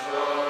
Shri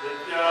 Nirvagam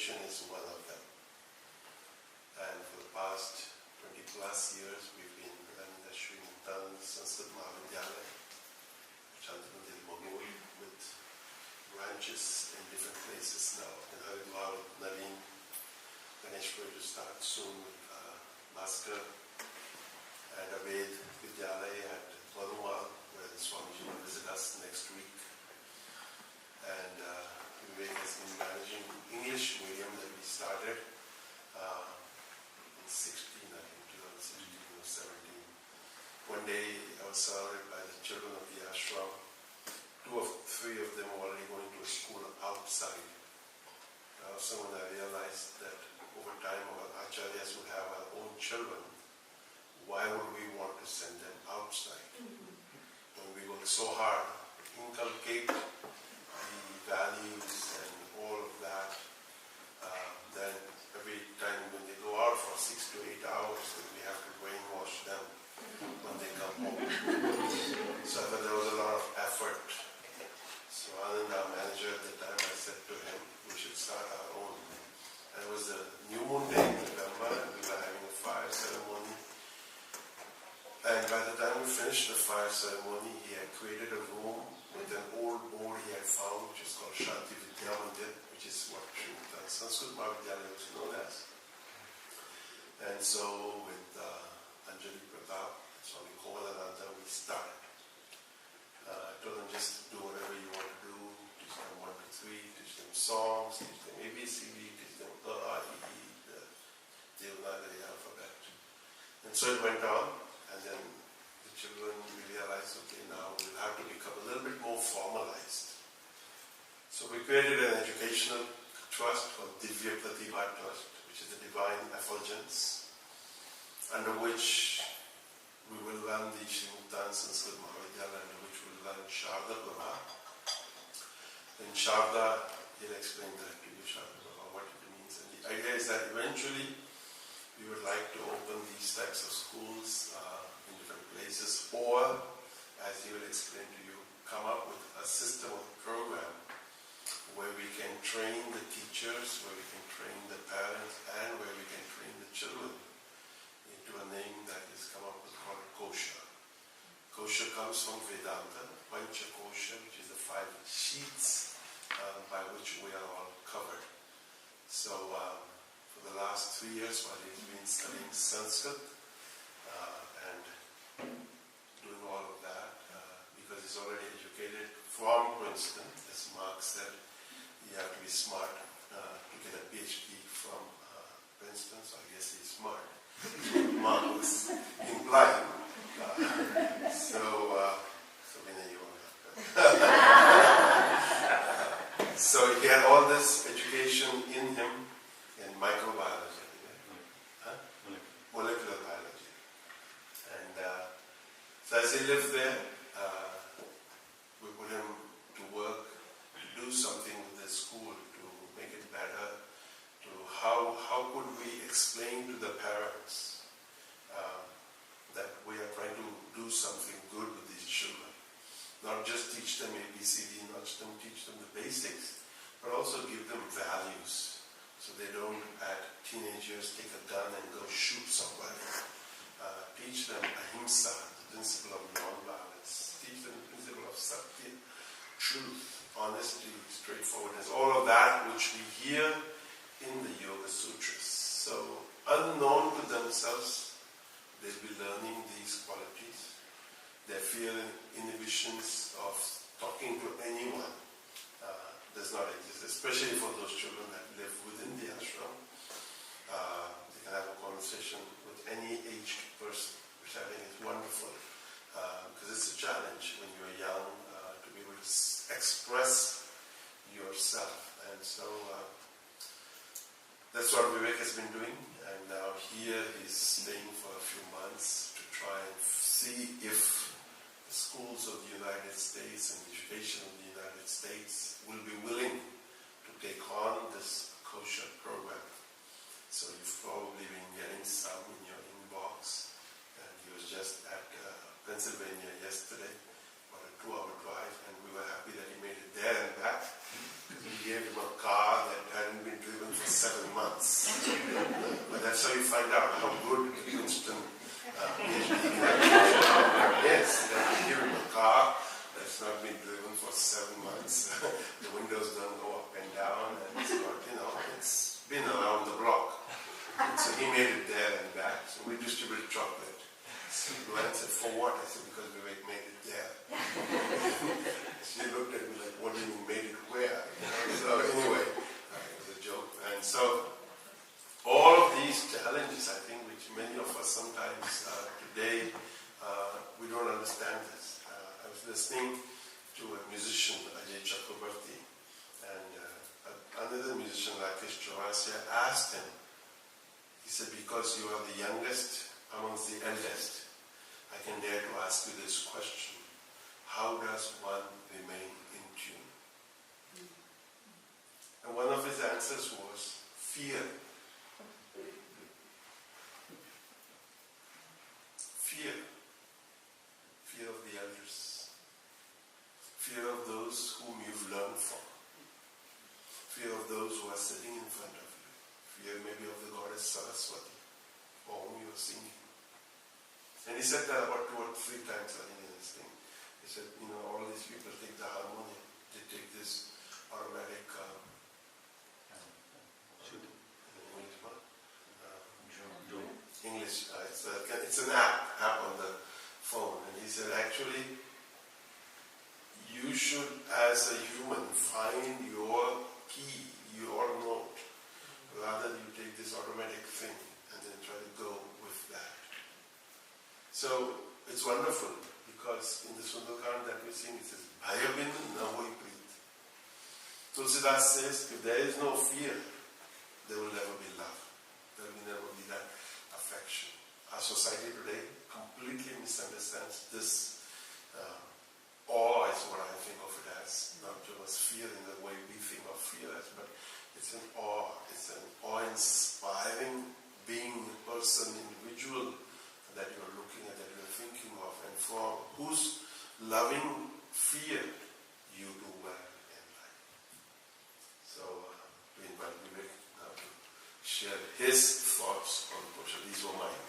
foundation is one of them. And for the past 20 plus years, we've been running the Shri Sanskrit Mahavidyalaya, Chandramandir Mogul, with branches in different places now. In Haridwar, Naveen, Ganeshpur to start soon with Bhaskar, and Aved Vidyalaya at Vanuwal, where the Swamiji will visit us next week. And Vivek has been managing English medium that we started in 16, I think, 2016 or 17. One day I was surrounded by the children of the ashram. 2 of 3 of them were already going to a school outside. Someone I realized that over time our acharyas would have our own children. Why would we want to send them outside? When we work so hard to inculcate the values and all of that, then every time when they go out for 6 to 8 hours, then we have to brainwash them when they come home. So I thought there was a lot of effort. So Anand, our manager at the time, I said to him, we should start our own. And it was a new moon day in November, and we were having a fire ceremony. And by the time we finished the fire ceremony, he had created a room with an old board he had found, which is called Shanti Vidya Mandir, which is what Sanskrit Mahavidyalaya was known as. And so with Anjali Pratap, Swami Komalananda, we started. I told them just do whatever you want to do, teach them 1 to 3, teach them songs, teach them ABCD, teach them the Devanagari alphabet. And so it went on, and then the children realized, okay, now we'll have to become a little bit more formalized. So we created an educational trust called Divya Pratibha Trust, which is the Divine Effulgence, under which we will run the Shri Sanskrit Mahavidyalaya, under which we will run Sharda Prabha. In Sharda, he'll explain that to you, Sharda Prabha, what it means. And the idea is that eventually we would like to open these types of schools in different places, or, as he will explain to you, come up with a system of program where we can train the teachers, where we can train the parents, and where we can train the children into a name that is come up with called Kosha. Kosha comes from Vedanta, Pancha Kosha, which is the 5 sheets by which we are all covered. So for the last 3 years while he's been studying Sanskrit and doing all of that, because he's already educated from Princeton, as Mark said, you have to be smart to get a PhD from Princeton, so I guess he's smart. Mark was implying. So Vinay, you want to So he had all this education in him in microbiology, molecular biology. And so as he lived there, we put him to work to do something with the school to make it better, to how could we explain to the parents that we are trying to do something good with these children. Not just teach them ABCD, not just teach them the basics, but also give them values so they don't, at teenagers, take a gun and go shoot somebody. Teach them ahimsa, the principle of non-violence. Teach them the principle of satya, truth, honesty, straightforwardness, all of that which we hear in the Yoga Sutras. So, unknown to themselves, they'll be learning these qualities. Their fear and inhibitions of talking to anyone does not exist, especially for those children that live within the ashram. They can have a conversation with any aged person, which I think is wonderful, because it's a challenge when you're young to be able to express yourself. And so that's what Vivek has been doing, and now here he's staying for a few months to try and see if the schools of the United States and the education of the United States will be willing to take on this kosher program. So you've probably been getting some in your inbox, and he was just at Pennsylvania yesterday, about a 2-hour drive, and we were happy that he made it there and back. We gave him a car that hadn't been driven for 7 months. But that's how you find out how good the Princeton PhD graduate is. That you give him a car that's not been driven for 7 months. The windows don't go up and down, and it's got, it's been around the block. And so he made it there and back. So we distributed chocolate. Glenn said, "For what?" I said, "Because we made it there." She looked at me like, "What do you mean made it where?" So anyway, it was a joke. And so all of these challenges, I think, which many of us sometimes today, we don't understand this. I was listening to a musician, Ajay Chakrabarti, and another musician, Rakesh Chaurasia, asked him, he said, "Because you are the youngest amongst the eldest, I can dare to ask you this question. How does one remain in tune?" And one of his answers was fear. Fear. Fear of the elders. Fear of those whom you've learned from. Fear of those who are sitting in front of you. Fear maybe of the goddess Saraswati, for whom you are singing. And he said that about 2 or 3 times I think in this thing. He said, all these people take the harmonium, they take this automatic English, it's an app on the phone. And he said, actually, you should, as a human, find your key, your note, rather than you take this automatic thing and then try to go with that. So it's wonderful because in the Sundarkand that we sing, it says, Bhayabin Navoi Preet. Tulsidas says, if there is no fear, there will never be love. There will never be that affection. Our society today completely misunderstands this. Awe is what I think of it as, not just fear in the way we think of fear as, but it's an awe. It's an awe-inspiring being, person, individual that you're looking at, that you're thinking of, and for whose loving fear you do well in life. So we invite Vivek now to share his thoughts on Kosha. These were mine.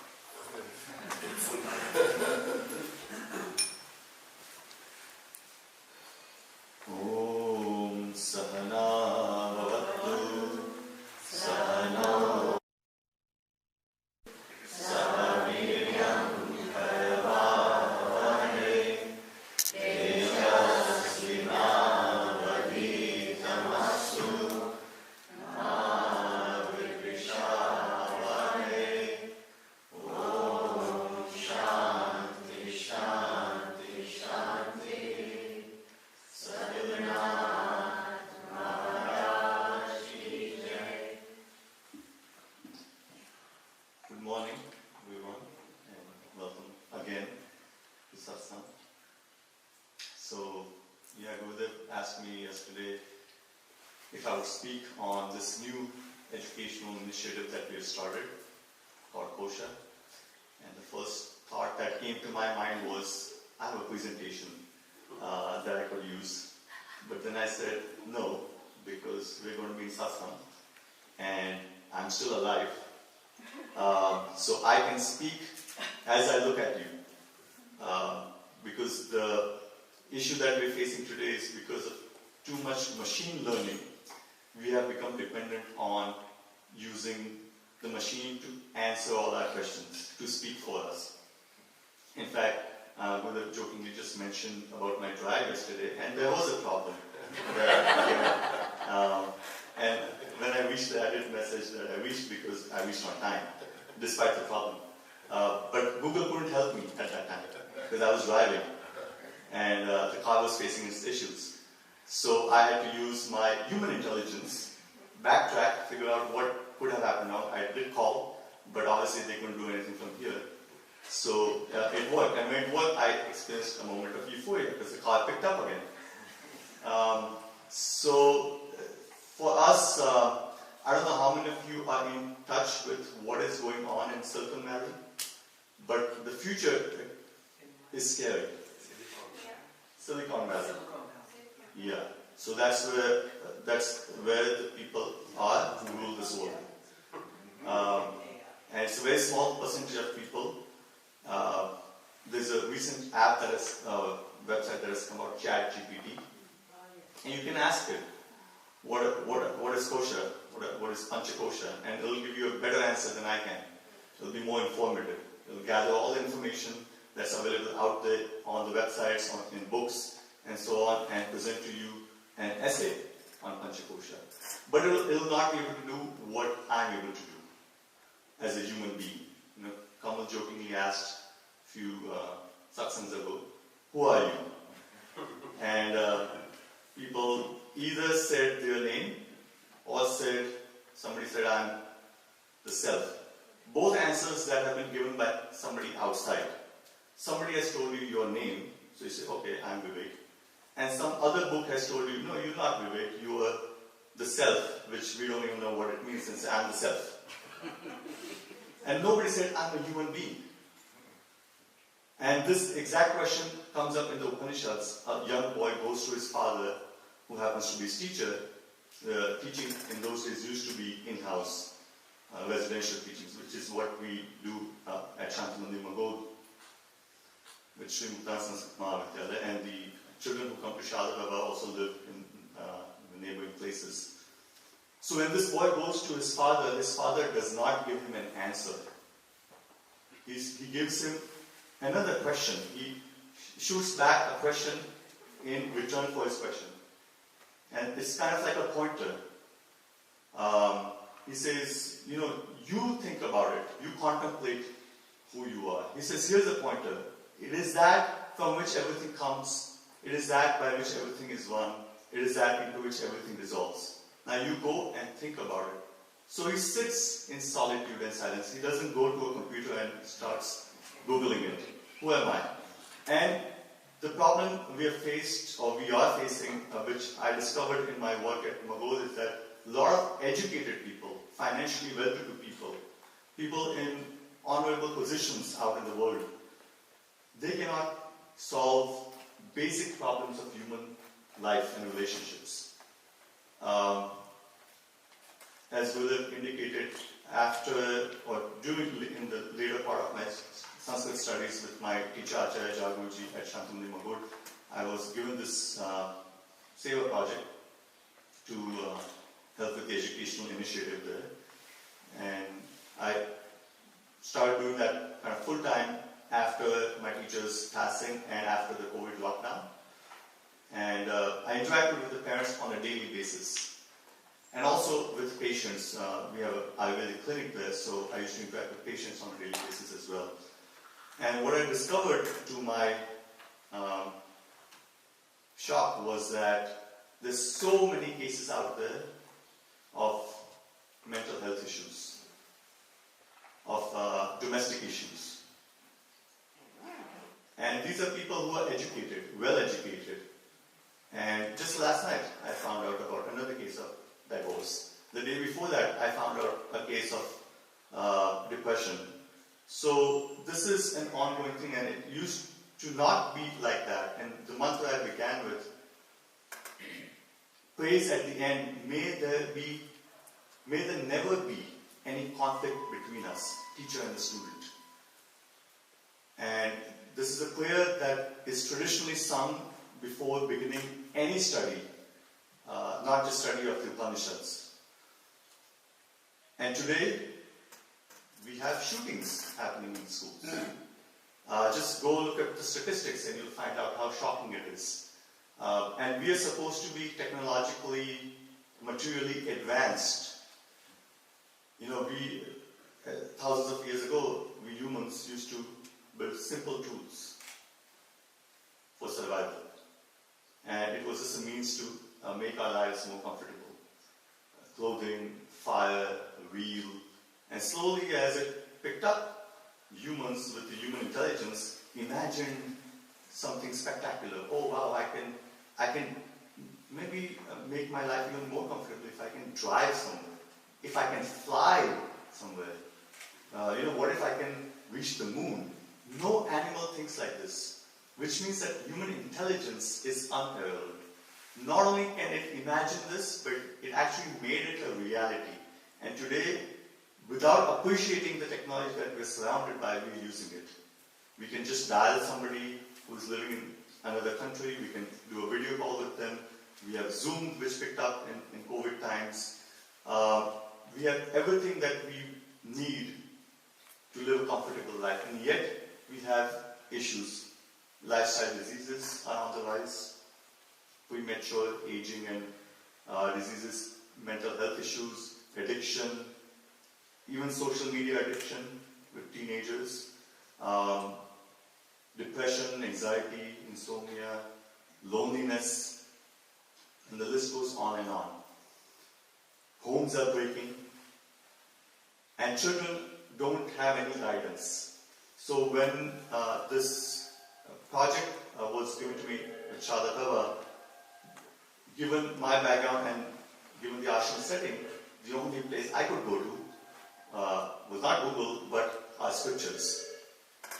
Om Sahana Bhavatu Sahana Saviryam Bhavane Tejasvinavaditamasu Ma Vidvishavane. Om Shanti Shanti Shanti. Good morning, everyone, and welcome again to Satsang. So, Gurudev asked me yesterday if I would speak on this new educational initiative that we have started called Kosha. And the first thought that came to my mind was, I have a presentation that I could use. But then I said, no, because we're going to be in Satsang, and I'm still alive. So I can speak as I look at you. Because the issue that we're facing today is because of too much machine learning, we have become dependent on using the machine to answer all our questions, to speak for us. In fact, Gurudev jokingly just mentioned about my drive yesterday, and there was a problem that came up. And when I reached the added message that I reached because I reached on time, despite the problem. But Google couldn't help me at that time because I was driving and the car was facing its issues. So I had to use my human intelligence, backtrack, figure out what could have happened now. I did call, but obviously they couldn't do anything from here. So it worked, and when it worked, I experienced a moment of euphoria because the car picked up again. So for us, I don't know how many of you are in touch with what is going on in Silicon Valley, but the future is scary. Silicon Valley. Yeah. So that's where the people are who rule the this world. And it's a very small percentage of people. There's a recent app that is website that has come out, ChatGPT, and you can ask it, what is kosher, what is panchakosha, and it'll give you a better answer than I can. It'll be more informative. It'll gather all the information that's available out there on the websites, in books, and so on, and present to you an essay on panchakosha. But it'll not be able to do what I'm able to do as a human being. You know, Kamal jokingly asked a few satsangs ago, "Who are you?" And people either said their name or somebody said, "I'm the self." Both answers that have been given by somebody outside. Somebody has told you your name, so you say, "Okay, I'm Vivek." And some other book has told you, "No, you're not Vivek, you are the self," which we don't even know what it means, and say, "I'm the self." And nobody said, "I'm a human being." And this exact question comes up in the Upanishads. A young boy goes to his father, who happens to be his teacher. Teaching in those days used to be in-house, residential teachings, which is what we do at Shantamandi Magod, with Shri Sanskrit Mahavidyalaya, and the children who come to Shadababa also live in the neighboring places. So when this boy goes to his father does not give him an answer. He gives him another question. He shoots back a question in return for his question. And it's kind of like a pointer. He says, you think about it. You contemplate who you are. He says, here's a pointer. It is that from which everything comes. It is that by which everything is one. It is that into which everything dissolves. Now you go and think about it. So he sits in solitude and silence. He doesn't go to a computer and starts Googling it. Who am I? And the problem we are facing, which I discovered in my work at Magod, is that a lot of educated people, financially well-to-do people, people in honorable positions out in the world, they cannot solve basic problems of human life and relationships. As Gurudev indicated, in the later part of my Sanskrit studies with my teacher Acharya Jaguji at Shantamandi Magod, I was given this Seva project to help with the educational initiative there. And I started doing that kind of full-time after my teacher's passing and after the COVID lockdown. And I interacted with the parents on a daily basis. And also with patients. We have an Ayurvedic clinic there, so I used to interact with patients on a daily basis as well. And what I discovered to my shock was that there's so many cases out there of mental health issues, of domestic issues. And these are people who are educated, well educated. And just last night I found out about another case of divorce. The day before that I found out a case of depression. So this is an ongoing thing, and it used to not be like that. And the mantra I began with, praise at the end, may there never be any conflict between us, teacher and the student. And this is a prayer that is traditionally sung before beginning any study, not just study of the Upanishads. And today, we have shootings happening in schools. Just go look at the statistics and you'll find out how shocking it is. And we are supposed to be technologically, materially advanced. Thousands of years ago, we humans used to build simple tools for survival. And it was just a means to make our lives more comfortable. Clothing, fire, a wheel. And slowly, as it picked up, humans with the human intelligence imagined something spectacular. Oh wow, I can maybe make my life even more comfortable if I can drive somewhere, if I can fly somewhere. What if I can reach the moon? No animal thinks like this, which means that human intelligence is unparalleled. Not only can it imagine this, but it actually made it a reality. And today, without appreciating the technology that we're surrounded by, we're using it. We can just dial somebody who's living in another country, we can do a video call with them. We have Zoom, which picked up in COVID times. We have everything that we need to live a comfortable life, and yet we have issues. Lifestyle diseases are on the rise, premature aging and diseases, mental health issues, addiction, even social media addiction with teenagers, depression, anxiety, insomnia, loneliness, and the list goes on and on. Homes are breaking, and children don't have any guidance. So when this project was given to me at Shadakava, given my background and given the ashram setting, the only place I could go to was not Google, but our scriptures.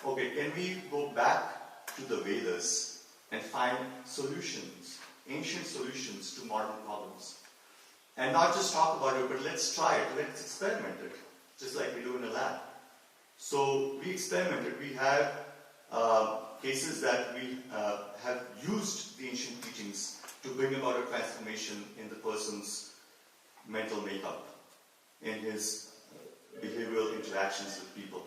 Okay, can we go back to the Vedas and find solutions, ancient solutions to modern problems? And not just talk about it, but let's try it, let's experiment it, just like we do in a lab. So we experimented. We have cases that we have used the ancient teachings to bring about a transformation in the person's mental makeup, in his behavioral interactions with people.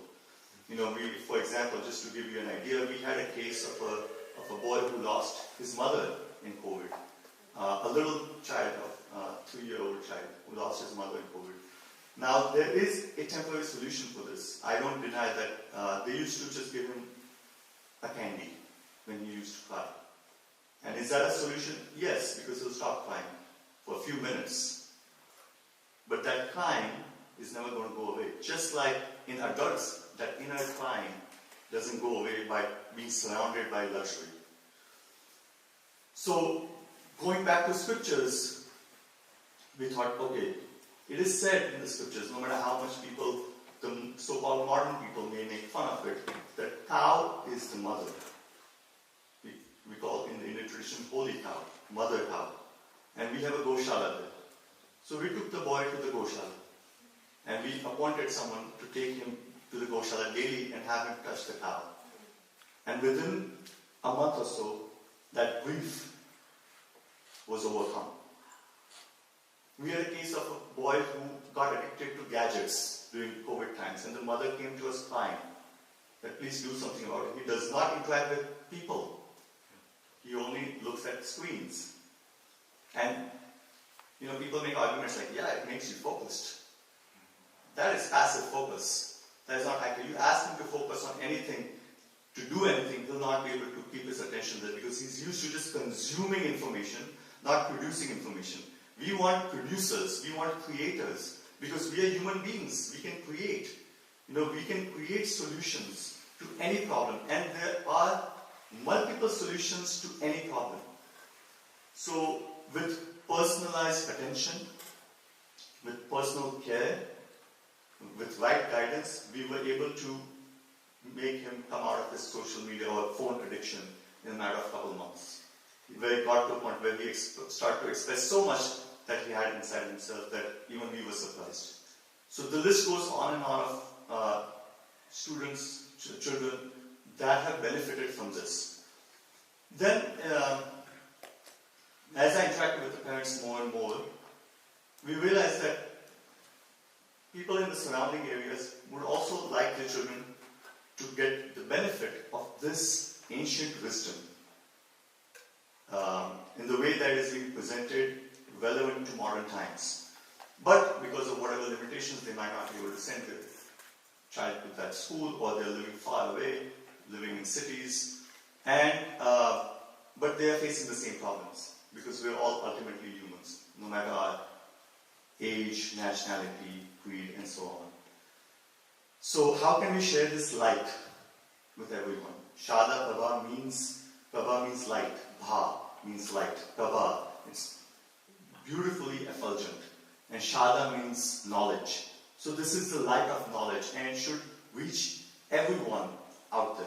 You know, for example, just to give you an idea, we had a case of a boy who lost his mother in COVID. A little child, a 3-year-old child, who lost his mother in COVID. Now, there is a temporary solution for this. I don't deny that they used to just give him a candy when he used to cry. And is that a solution? Yes, because he'll stop crying for a few minutes. But that crying is never going to go away. Just like in adults, that inner crying doesn't go away by being surrounded by luxury. So, going back to scriptures, we thought, okay, it is said in the scriptures, no matter how much people, the so-called modern people, may make fun of it, that cow is the mother. We call in the Indian tradition holy cow, mother cow. And we have a goshala there. So we took the boy to the goshala. And we appointed someone to take him to the goshala daily and have him touch the cow. And within a month or so, that grief was overcome. We had a case of a boy who got addicted to gadgets during COVID times, and the mother came to us crying that please do something about it. He does not interact with people. He only looks at screens. And, you know, people make arguments like, yeah, it makes you focused. That is passive focus. That is not active. You ask him to focus on anything, to do anything, he'll not be able to keep his attention there because he's used to just consuming information, not producing information. We want producers, we want creators, because we are human beings. We can create. You know, we can create solutions to any problem, and there are multiple solutions to any problem. So, with personalized attention, with personal care, with right guidance, we were able to make him come out of his social media or phone addiction in a matter of a couple of months. Where it got to a point where we started to express so much that he had inside himself that even we were surprised. So the list goes on and on of students, children that have benefited from this. Then, as I interacted with the parents more and more, we realized that people in the surrounding areas would also like their children to get the benefit of this ancient wisdom in the way that is being presented, relevant to modern times. But because of whatever limitations, they might not be able to send their child to that school, or they're living far away, living in cities, and but they are facing the same problems because we're all ultimately humans, no matter our age, nationality, creed, and so on. So how can we share this light with everyone? Shada Prabha means light. Bha means light. Prabha, it's beautifully effulgent. And Shada means knowledge. So this is the light of knowledge, and it should reach everyone out there.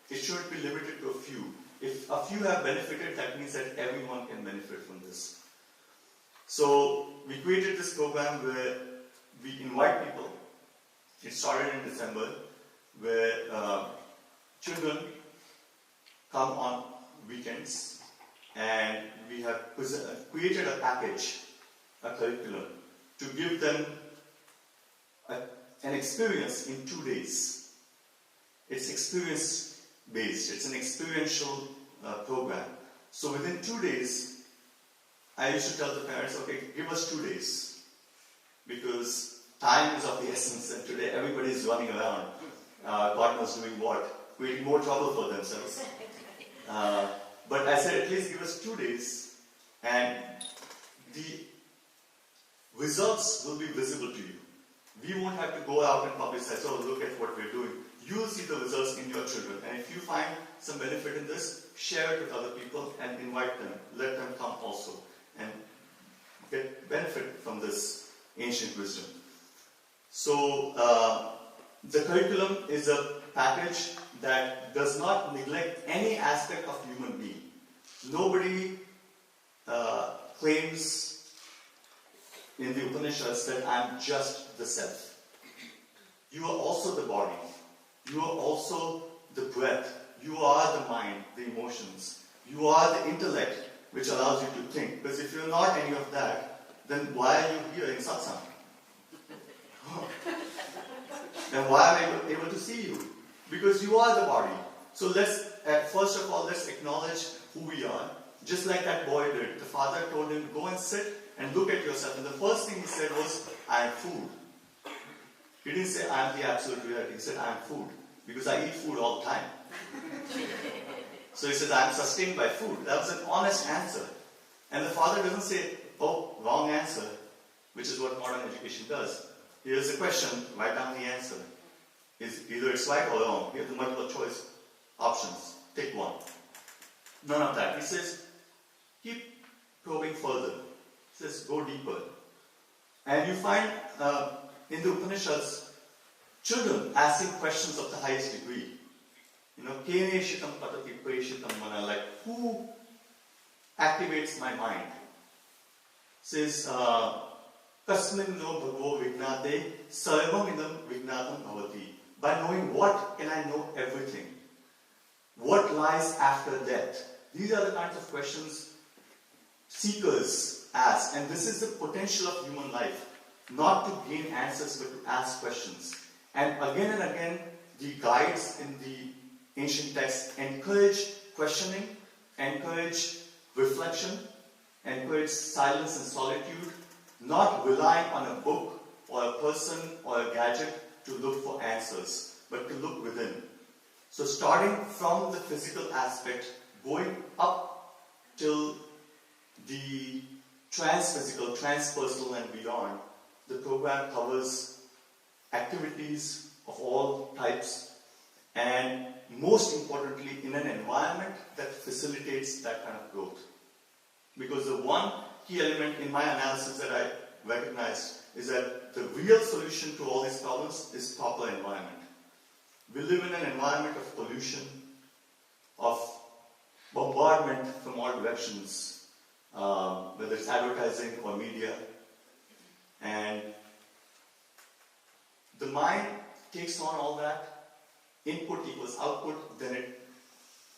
It shouldn't be limited to a few. If a few have benefited, that means that everyone can benefit from this. So we created this program where we invite people. It started in December, where children come on weekends, and we have created a package, a curriculum, to give them an experience in 2 days. It's experience based, it's an experiential program. So within 2 days, I used to tell the parents, okay, give us 2 days, because time is of the essence, and today everybody is running around, God knows doing what, creating more trouble for themselves. But I said, at least give us 2 days, and the results will be visible to you. We won't have to go out and publicize, oh, look at what we're doing. You'll see the results in your children, and if you find some benefit in this, share it with other people and invite them. Let them come also and get benefit from this ancient wisdom. So, the curriculum is a package that does not neglect any aspect of human being. Nobody claims in the Upanishads that I'm just the self. You are also the body. You are also the breath. You are the mind, the emotions. You are the intellect which allows you to think. Because if you're not any of that, then why are you here in Satsang? Then why am I able to see you? Because you are the body. So let's, first of all, let's acknowledge who we are. Just like that boy did. The father told him, go and sit and look at yourself. And the first thing he said was, I am food. He didn't say, I am the absolute reality. He said, I am food. Because I eat food all the time. So he says, I am sustained by food. That was an honest answer. And the father doesn't say, oh, wrong answer, which is what modern education does. Here's the question, write down the answer. Either it's right or wrong. Here's the multiple choice options. Take one. None of that. He says, keep probing further. He says, go deeper. And you find in the Upanishads, children asking questions of the highest degree. You know, kene shitam patati preshitam mana, like, who activates my mind? Says, kasmin no bhagavo vignate sarvam idam vignatam bhavati. By knowing what can I know everything? What lies after death? These are the kinds of questions seekers ask. And this is the potential of human life. Not to gain answers, but to ask questions. And again, the guides in the ancient texts encourage questioning, encourage reflection, encourage silence and solitude, not relying on a book or a person or a gadget to look for answers, but to look within. So starting from the physical aspect, going up till the trans-physical, trans-personal and beyond, the program covers activities of all types, and most importantly, in an environment that facilitates that kind of growth. Because the one key element in my analysis that I recognized is that the real solution to all these problems is proper environment. We live in an environment of pollution, of bombardment from all directions, whether it's advertising or media. And the mind takes on all that. Input equals output, then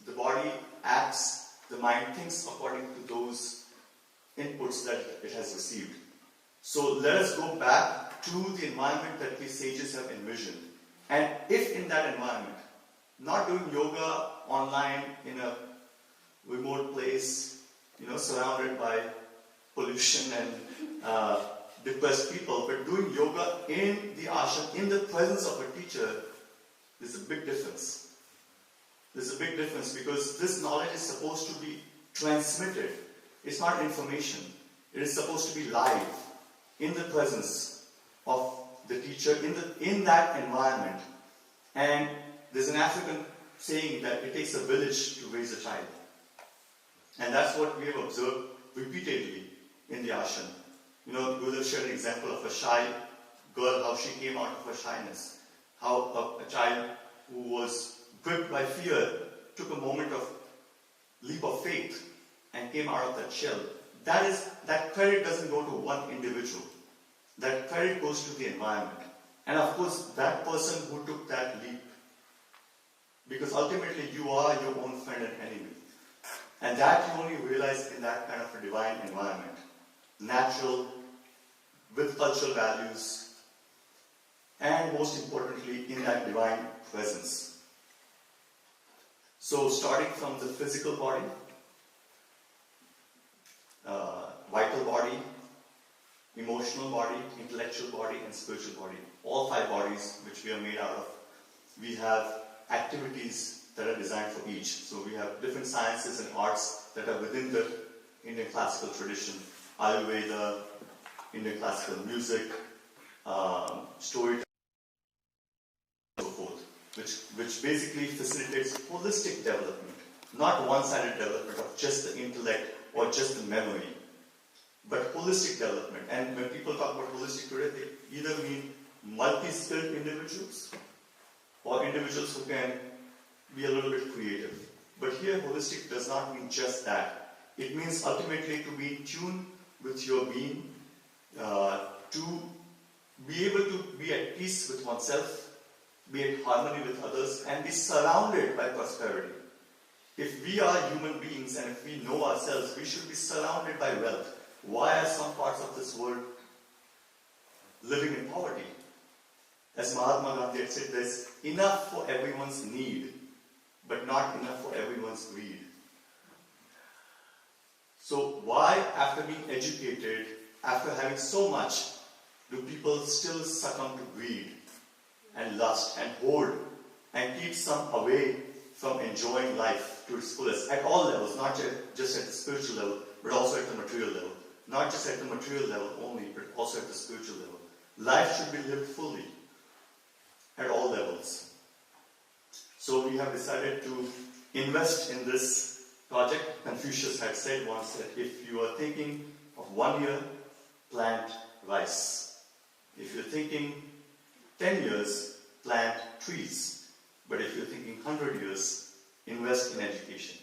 the body acts, the mind thinks according to those inputs that it has received. So let us go back to the environment that these sages have envisioned. And if in that environment, not doing yoga online in a remote place, surrounded by pollution and depressed people, but doing yoga in the ashram, in the presence of a teacher, there's a big difference. There's a big difference because this knowledge is supposed to be transmitted. It's not information. It is supposed to be live, in the presence of the teacher, in that environment. And there's an African saying that it takes a village to raise a child. And that's what we have observed repeatedly in the ashram. Gurudev shared an example of a shy girl, how she came out of her shyness. How a child who was gripped by fear took a moment of leap of faith and came out of that shell. That credit doesn't go to one individual. that credit goes to the environment. And of course, that person who took that leap, because ultimately you are your own friend and enemy. And that you only realize in that kind of a divine environment. Natural, with cultural values, and most importantly, in that divine presence. So starting from the physical body, vital body, emotional body, intellectual body, and spiritual body. All 5 bodies which we are made out of. We have activities that are designed for each. So we have different sciences and arts that are within the Indian classical tradition. Ayurveda, Indian classical music, storytelling, and so forth, which basically facilitates holistic development, not one-sided development of just the intellect or just the memory, but holistic development. And when people talk about holistic today, they either mean multi-skilled individuals or individuals who can be a little bit creative. But here, holistic does not mean just that. It means ultimately to be in tune with your being, to be able to be at peace with oneself, be at harmony with others, and be surrounded by prosperity. If we are human beings and if we know ourselves, we should be surrounded by wealth. Why are some parts of this world living in poverty? As Mahatma Gandhi had said, there's enough for everyone's need, but not enough for everyone's greed. So why, after being educated, after having so much, do people still succumb to greed and lust and hoard and keep some away from enjoying life to its fullest at all levels, not just at the spiritual level, but also at the material level. Not just at the material level only, but also at the spiritual level. Life should be lived fully at all levels. So we have decided to invest in this project. Confucius had said once that if you are thinking of 1 year, plant rice. If you're thinking 10 years, plant trees. But if you're thinking 100 years, invest in education.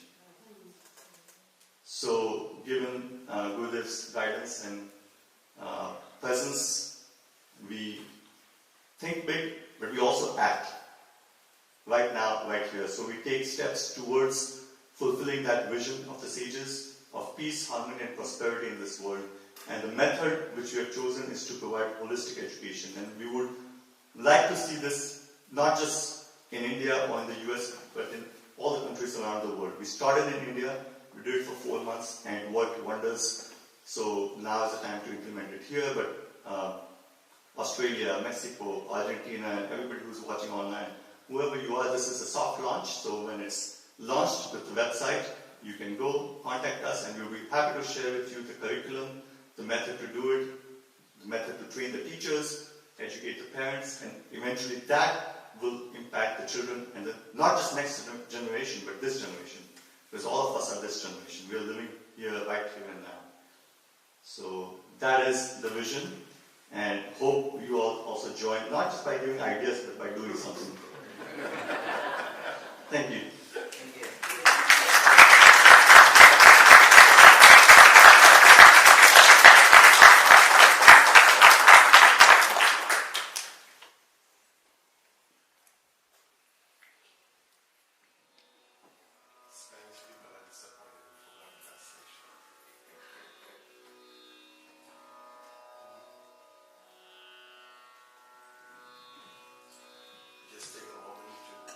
So, given Gurudev's guidance and presence, we think big, but we also act right now, right here. So we take steps towards fulfilling that vision of the sages of peace, harmony, and prosperity in this world. And the method which we have chosen is to provide holistic education. And we would like to see this not just in India or in the US, but in all the countries around the world. We started in India, we did it for 4 months and it worked wonders. So now is the time to implement it here, but Australia, Mexico, Argentina, and everybody who's watching online, whoever you are, this is a soft launch. So when it's launched with the website, you can go contact us and we'll be happy to share with you the curriculum, the method to do it, the method to train the teachers, educate the parents, and eventually that will impact the children and not just next generation, but this generation. Because all of us are this generation. We are living here, right here and now. So that is the vision, and hope you all also join, not just by giving ideas, but by doing something. Thank you. Spanish people are disappointed with one translation. Just take a moment to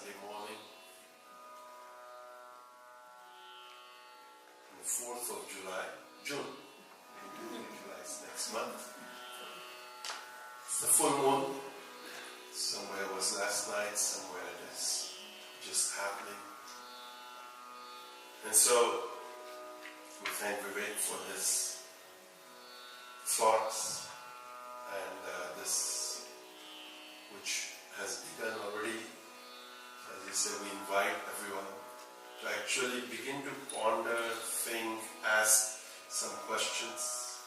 Sunday morning, on the 4th of June. July is next month. It's the full moon. Somewhere it was last night, somewhere it is just happening. And so, we thank Vivek for his thoughts and this, which has begun already. As he said, we invite everyone to actually begin to ponder, think, ask some questions.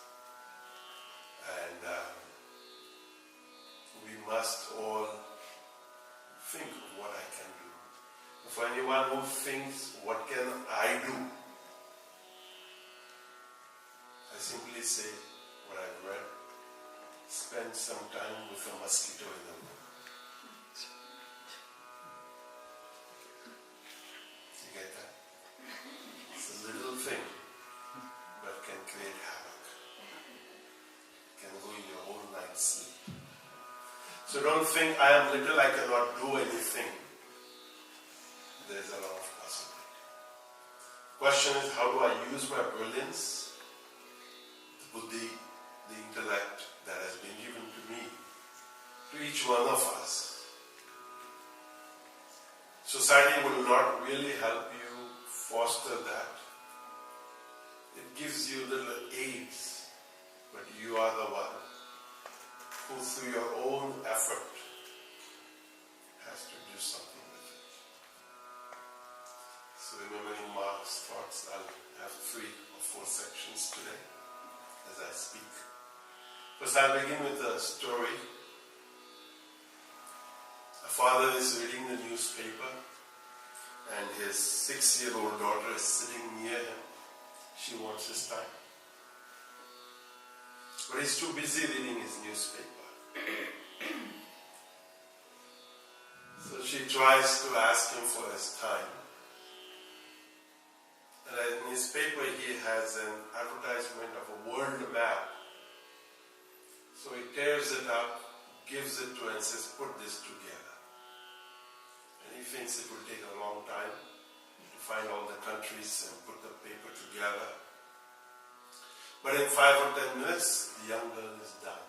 And we must all think of what I can do. For anyone who thinks, what can I do? I simply say what I've read. Spend some time with a mosquito in the room. You get that? It's a little thing, but can create havoc. Can ruin your whole night's sleep. So don't think I am little, I cannot do anything. There's a lot of possibility. Question is, how do I use my brilliance, the buddhi, the intellect that has been given to me, to each one of us? Society will not really help you foster that. It gives you little aids, but you are the one who through your own effort has to do something with it. So remembering Mark's thoughts, I'll have 3 or 4 sections today as I speak. First, I'll begin with a story. A father is reading the newspaper and his 6-year-old daughter is sitting near him. She wants his time. But he's too busy reading his newspaper. So she tries to ask him for his time. And in his paper he has an advertisement of a world map. So he tears it up, gives it to her and says, put this together. And he thinks it will take a long time to find all the countries and put the paper together. But in 5 or 10 minutes, the young girl is done.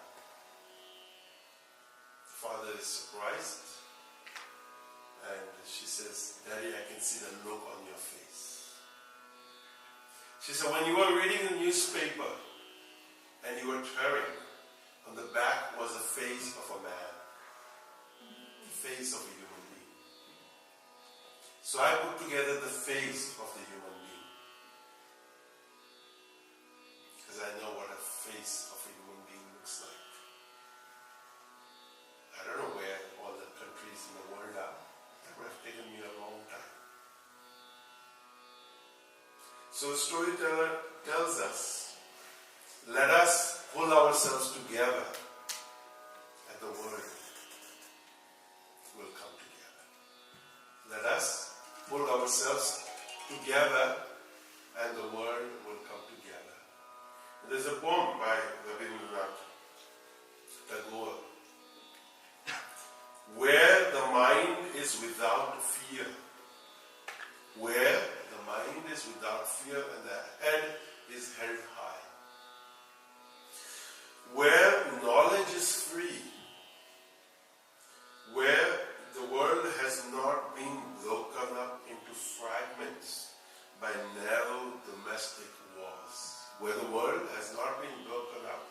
The father is surprised. And she says, Daddy, I can see the look on your face. She said, when you were reading the newspaper and you were tearing, on the back was the face of a man. The face of a human being. So I put together the face of the human being. Because I know what a face of a human being looks like. I don't know where all the countries in the world are. That would have taken me a long time. So the storyteller tells us, let us pull ourselves together and the world will come together. Let us pull ourselves together and the world will come together. There's a poem by Rabindranath Tagore. Where the mind is without fear, where the mind is without fear and the head is held high, where knowledge is free, where the world has not been broken up into fragments by narrow domestic wars, where the world has not been broken up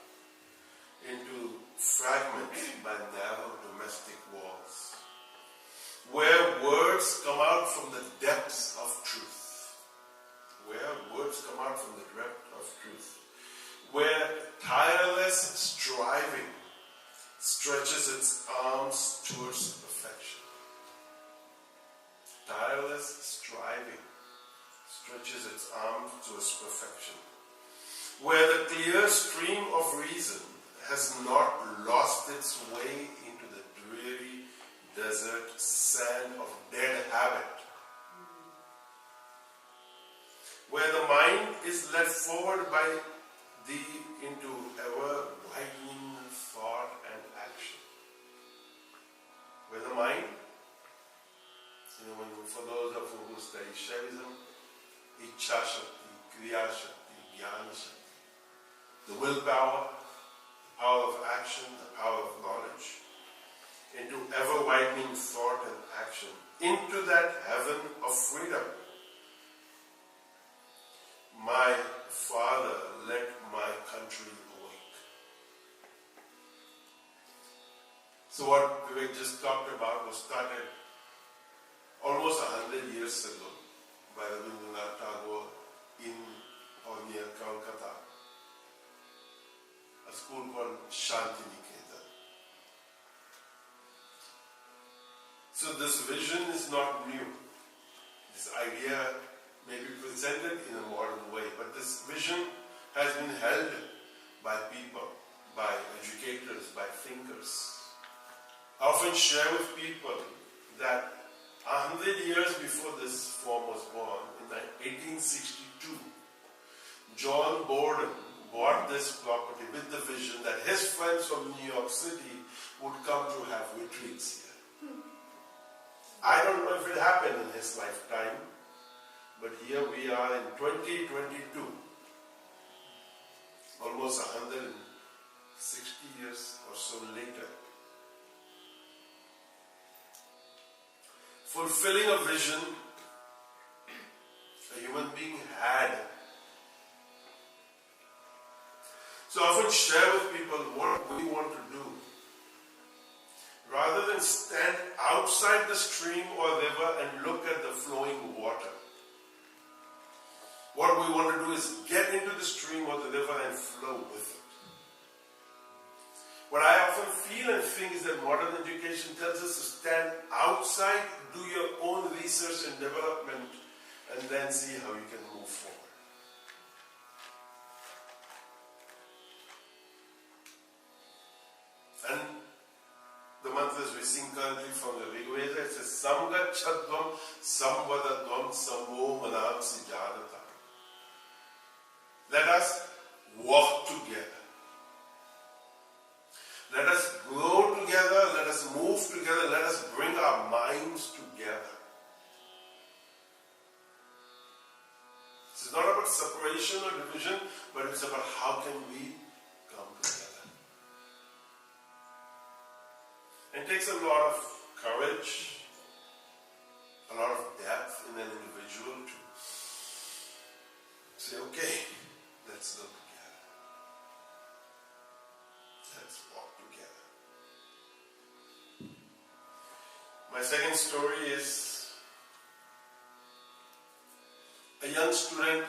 into fragments by narrow domestic wars, where words come out from the depths of truth, where words come out from the depth of truth, where tireless striving stretches its arms towards perfection. Tireless striving stretches its arms towards perfection. Where the clear stream of reason has not lost its way into the dreary desert sand of dead habit. Where the mind is led forward by thee into ever-widening thought and action. Where the mind For those of you who study Shaivism, Ichha Shakti, Kriya Shakti, Jnana Shakti. The willpower, the power of action, the power of knowledge, into ever-widening thought and action, into that heaven of freedom. My Father, let my country awake. So what we just talked about was started almost 100 years ago by Rabindranath Tagore in or near Calcutta, a school called Shantiniketan. So this vision is not new. This idea may be presented in a modern way, but this vision has been held by people, by educators, by thinkers. I often share with people that 100 years before this form was born, in 1862, John Borden bought this property with the vision that his friends from New York City would come to have retreats here. I don't know if it happened in his lifetime, but here we are in 2022, almost 160 years or so later, fulfilling a vision a human being had. So I often share with people what we want to do. Rather than stand outside the stream or river and look at the flowing water, what we want to do is get into the stream or the river and flow with it. What I often feel and think is that modern education tells us to stand outside, do your own research and development, and then see how you can move forward. And the mantras we sing currently from the Rigveda, it says, Samgacchadvam samvadadvam samvo manamsi janata. Let us walk together. Let us grow together, let us move together, let us bring our minds together. This is not about separation or division, but it's about how can we come together. It takes a lot of courage, a lot of depth in an individual to say, okay, let's go together. Let's walk together. My second story is a young student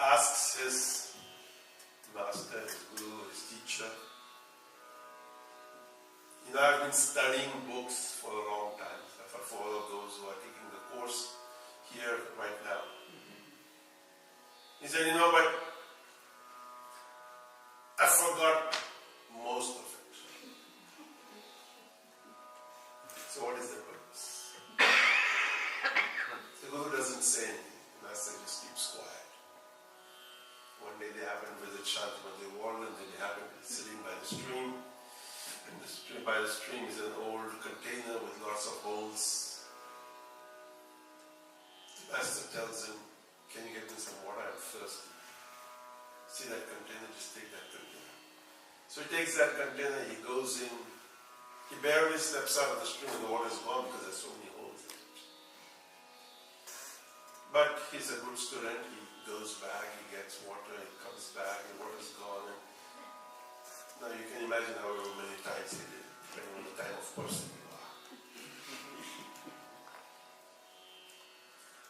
asks his master, his guru, his teacher, I've been studying books for a long time. For all of those who are taking the course here right now. He said, but I forgot most of it. So what is the purpose? The Guru doesn't say anything. The Master just keeps quiet. One day they happen to visit Shantimati Walden, and they happen to be sitting by the stream. And by the stream is an old container with lots of holes. The Master tells him, can you get me some water? I'm thirsty. See that container? Just take that container. So he takes that container, he goes in, he barely steps out of the stream and the water is gone because there's so many holes in it. But he's a good student, he goes back, he gets water, he comes back, the water's gone. And now you can imagine however many times he did, depending on the type of person you are.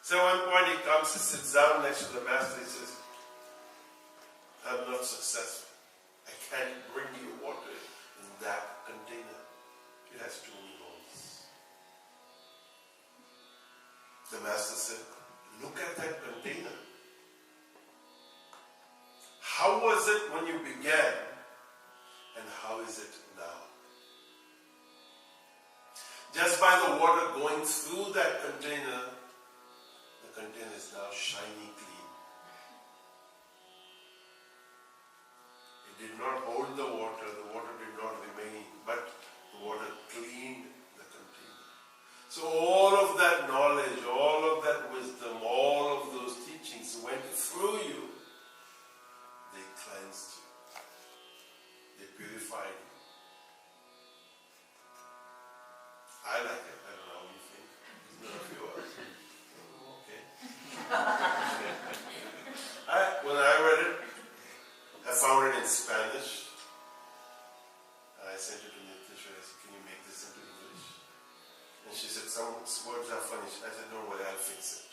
So at one point he comes, he sits down next to the Master, he says, I'm not successful. I can't bring you water in that container. It has too many holes. The Master said, look at that container. How was it when you began? And how is it now? Just by the water going through that container, the container is now shiny clean. It did not hold the water did not remain, but the water cleaned the container. So all of that knowledge funny. I said, don't worry, I'll fix it.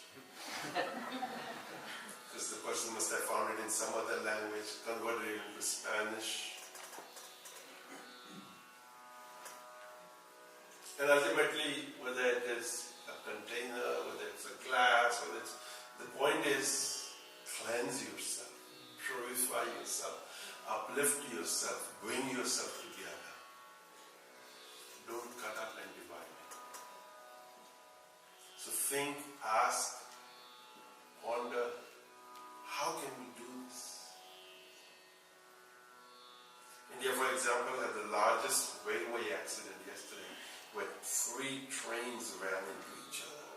Because the person must have found it in some other language, converted it into Spanish. And ultimately, whether it is a container, whether it's a glass, whether it's, the point is, cleanse yourself, purify yourself, uplift yourself, bring yourself together. Don't cut up and divide. So think, ask, wonder, how can we do this? India, for example, had the largest railway accident yesterday, where 3 trains ran into each other.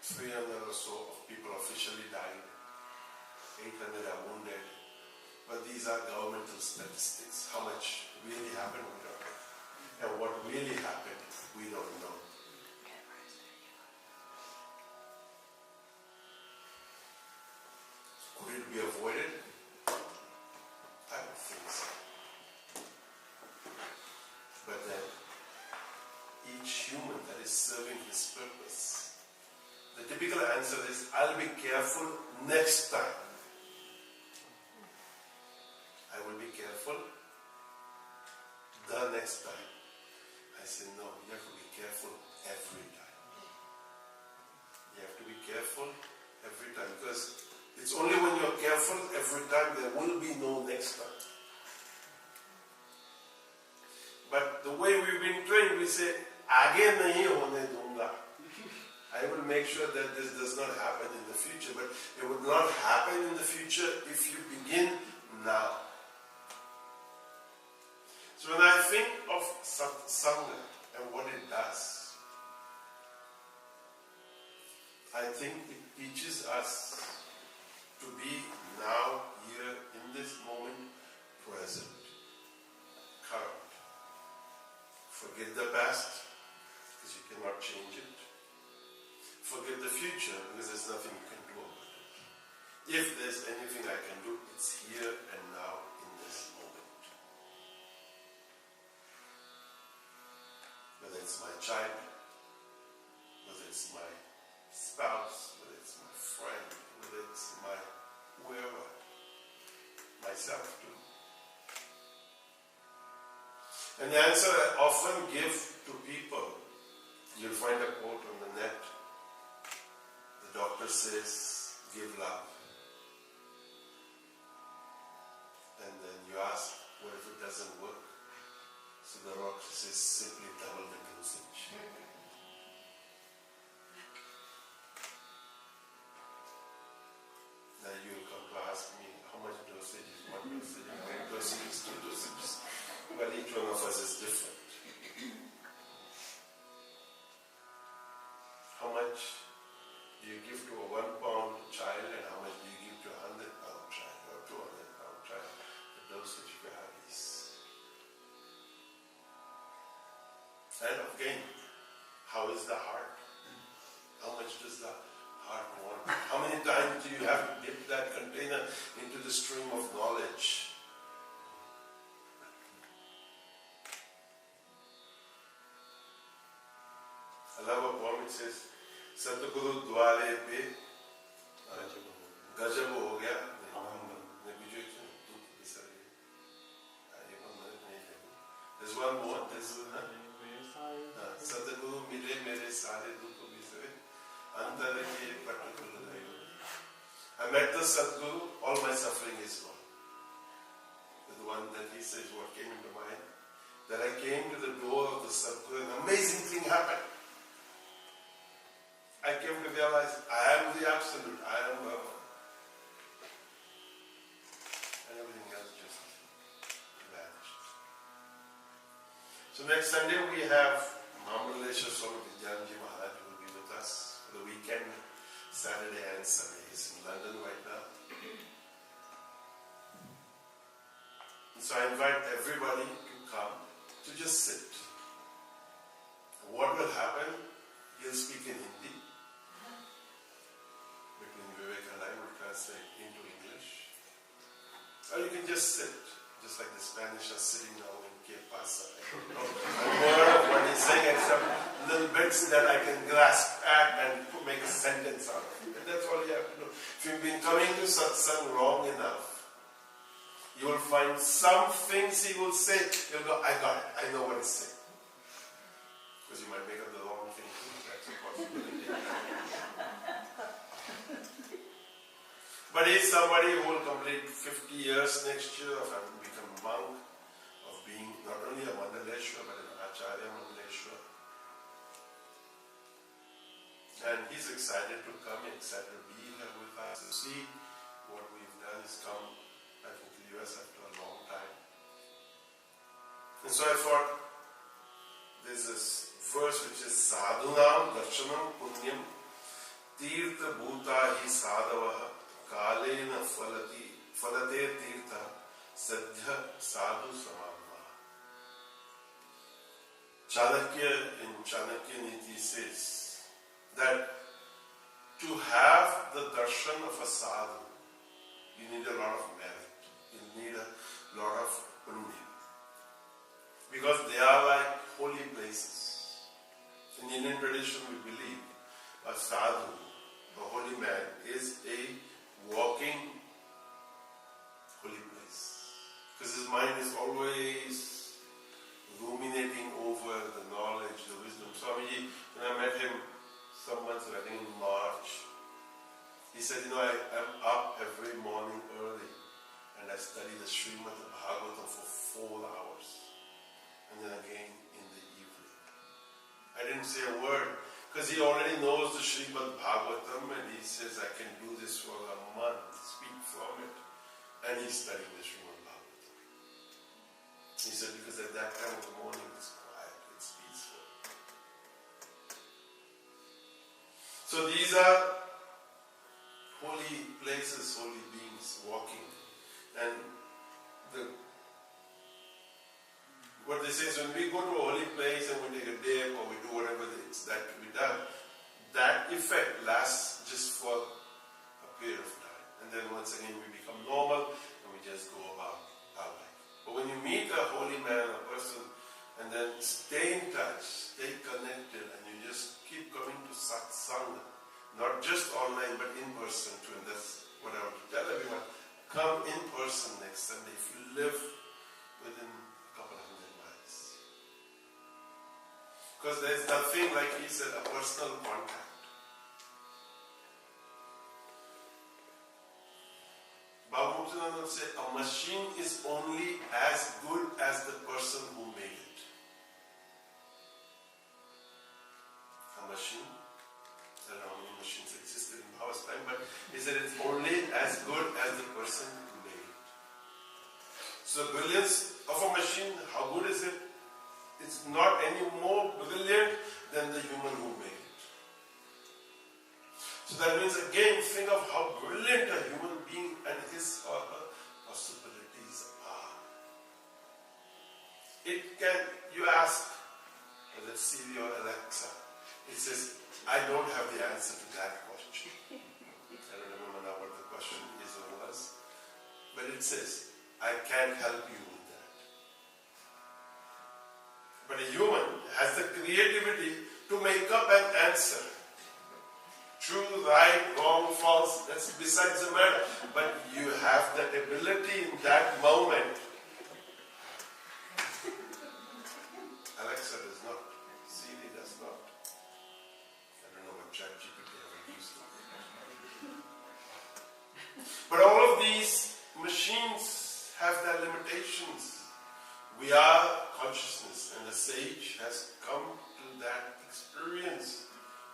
300 or so of people officially died, 800 are wounded, but these are governmental statistics. How much really happened, we don't know. And what really happened, we don't know. Could it be avoided? I don't think so. But then, each human that is serving his purpose, the typical answer is, I'll be careful next time. I will be careful the next time. I say, no, you have to be careful every time. You have to be careful every time, because it's only when you're careful every time there will be no next time. But the way we've been trained, we say, आगे नहीं होने दूंगा. I will make sure that this does not happen in the future, but it would not happen in the future if you begin now. So when I think of Satsang and what it does, I think it teaches us to be now, here, in this moment, present, current. Forget the past, because you cannot change it. Forget the future, because there's nothing you can do about it. If there's anything I can do, it's here and now, in this moment. Whether it's my child, whether it's my spouse, whether it's my friend, whether it's my whoever, myself too. And the answer I often give to people, you'll find a quote on the net. The doctor says, give love. And then you ask, what if it doesn't work? So the doctor says, simply double the dosage. Now you'll come to ask me, how much dosage is one dosage? How many dosages, 2 dosages? Well, each one of us is different. How much do you give to a 1-pound child, and how much do you give to a 100-pound child or 200-pound child? The dosage varies. And again, how is the heart? How much does the heart want? How many times do you have to dip that container into the stream of knowledge? I love a poem, it says, Satguru Dware Pe Gajab ho gaya. There's one more. Satguru mile mere sare dukh bisare antar ke patukul rayo. I met the Satguru, all my suffering is gone. The one that he says, what came into mind, that I came to the door of the Satguru, an amazing thing happened. I came to realize I am the Absolute, I am Brahman. And everything else just vanished. So next Sunday we have Mahamaleshwar Swami Vidyanji Maharaj who will be with us for the weekend, Saturday and Sunday. He's in London right now. And so I invite everybody to come, to just sit. What will happen? He'll speak in Hindi. I will translate into English. Or you can just sit, just like the Spanish are sitting now in Que Pasa. I'm more of what he's saying, except little bits that I can grasp at and make a sentence out of it. And that's all you have to do. If you've been coming to Satsang long enough, you will find some things he will say, you'll go, I got it, I know what he's saying. Because you might make up the wrong thing too, that's a possibility. But he's somebody who will complete 50 years next year of having become a monk, of being not only a Mandaleshwar but an Acharya Mandaleshwar. And he's excited to come, excited to be here with us, to see what we've done. He's come, I think, to the US after a long time. And so I thought, there's this verse which is Sadhunam Darshanam Punyam Tirtha Bhuta Hi Sadhavaha Kalena Falate Tirtha Sadhya Sadhu Samama. Chanakya in Chanakya Niti says that to have the darshan of a sadhu, you need a lot of merit, you need a lot of punya. Because they are like holy places. In Indian tradition we believe a sadhu, a holy man, is a walking holy place. Because his mind is always ruminating over the knowledge, the wisdom. Swamiji, when I met him some months ago, I think in March, he said, I'm up every morning early and I study the Srimad Bhagavatam for 4 hours. And then again in the evening. I didn't say a word because he already knows the Srimad Bhagavatam and he says, I can do this for a month, speak from it. And he's studying the Srimad Bhagavatam. He said, because at that time of the morning it's quiet, it's peaceful. So these are holy places, holy beings walking. And what they say is when we go to a holy place and we take a dip or we do whatever it's that to be done, that effect lasts just for a period of time. And then once again we become normal and we just go about our life. But when you meet a holy man, a person, and then stay in touch, stay connected, and you just keep coming to Satsang, not just online but in person too, and that's what I want to tell everyone. Come in person next Sunday if you live within a couple of 100 miles. Because there's nothing, like he said, a personal contact. Baba Muktananda would say, a machine is only as good as the person who made it. A machine, I don't know how many machines existed in Baba's time, but he said it's only as good as the person who made it. So the brilliance of a machine, how good is it? It's not any more brilliant than the human who made it. So that means again, think of how brilliant a human being and his or her possibilities are. It can, you ask, whether it's Siri or Alexa, it says, I don't have the answer to that question. I don't remember now what the question is or was, but it says, I can't help you with that. But a human has the creativity to make up an answer. True, right, wrong, false, that's besides the matter. But you have that ability in that moment. Alexa does not. Siri does not. I don't know what ChatGPT ever used to. But all of these machines have their limitations. We are consciousness, and the sage has come to that experience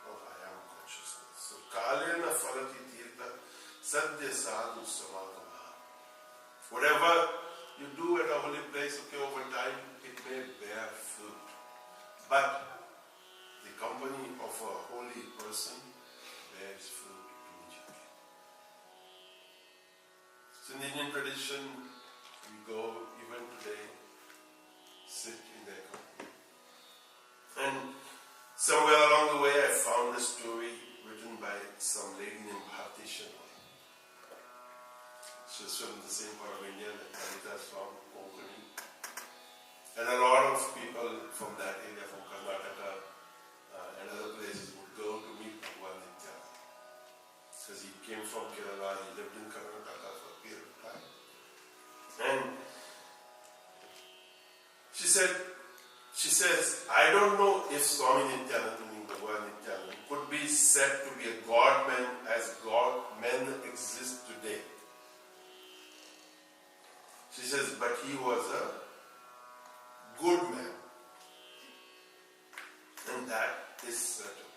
of I am consciousness. So, Kalena Falati Tirtha Sadhya Sadhu Samadhama. Whatever you do at a holy place, okay, over time, it may bear fruit. But the company of a holy person bears fruit immediately. So in the Indian tradition, we go even today, sit in their company. And somewhere along the way I found a story written by some lady named Bharti Sharma. She was from the same part of India that Kalita is from, Konkani. And a lot of people from that area, from Karnataka, from Kerala. He lived in Karnataka for a period of time. And she says, I don't know if Swami Nityananda, meaning Bhagavan Nityananda, could be said to be a God man as God men exist today. She says, but he was a good man. And that is certain.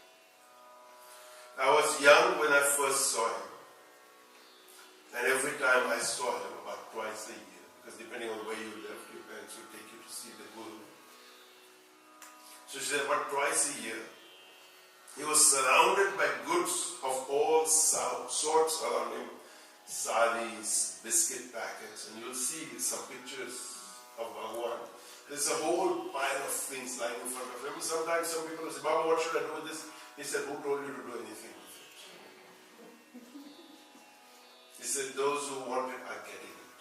I was young when I first saw him. And every time I saw him, about twice a year, because depending on where you lived, your parents would take you to see the Guru. So she said, about twice a year, he was surrounded by goods of all sorts around him. Saris, biscuit packets, and you'll see some pictures of Bhagavan. There's a whole pile of things lying in front of him. Sometimes some people say, Baba, what should I do with this? He said, who told you to do anything with it? He said, those who want it are getting it.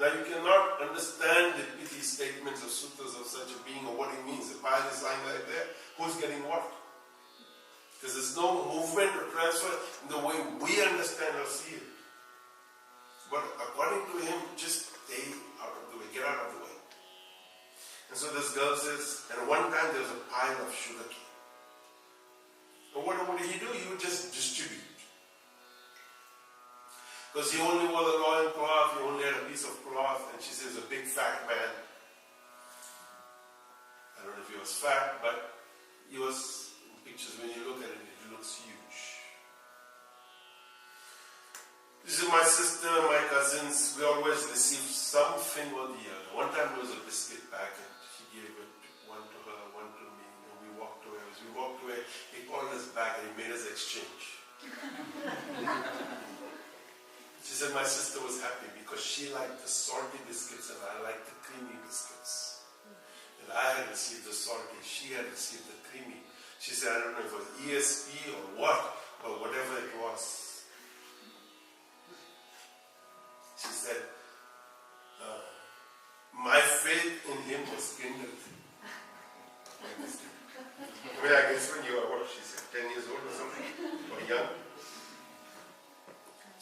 Now you cannot understand the pithy statements of sutras of such a being or what it means. The pile is lying right there. Who's getting what? Because there's no movement or transfer in the way we understand or see it. But according to him, just stay out of the way, get out of the way. And so this girl says, and one time there was a pile of sugar cane. And what did he do? He would just distribute. Because he only wore the loin cloth, he only had a piece of cloth, and she says, a big fat man. I don't know if he was fat, but he was, in pictures when you look at it, it looks huge. This is my sister, my cousins, we always receive something or the other. One time there was a biscuit packet. She gave it, one to her, one to me, and we walked away. As we walked away, he called us back and he made us exchange. She said my sister was happy because she liked the salty biscuits and I liked the creamy biscuits. And I had received the salty, she had received the creamy. She said, I don't know if it was ESP or what, or whatever it was. She said, my faith in him was kindled. I mean, I guess when you are, what, she said, 10 years old or something, or young.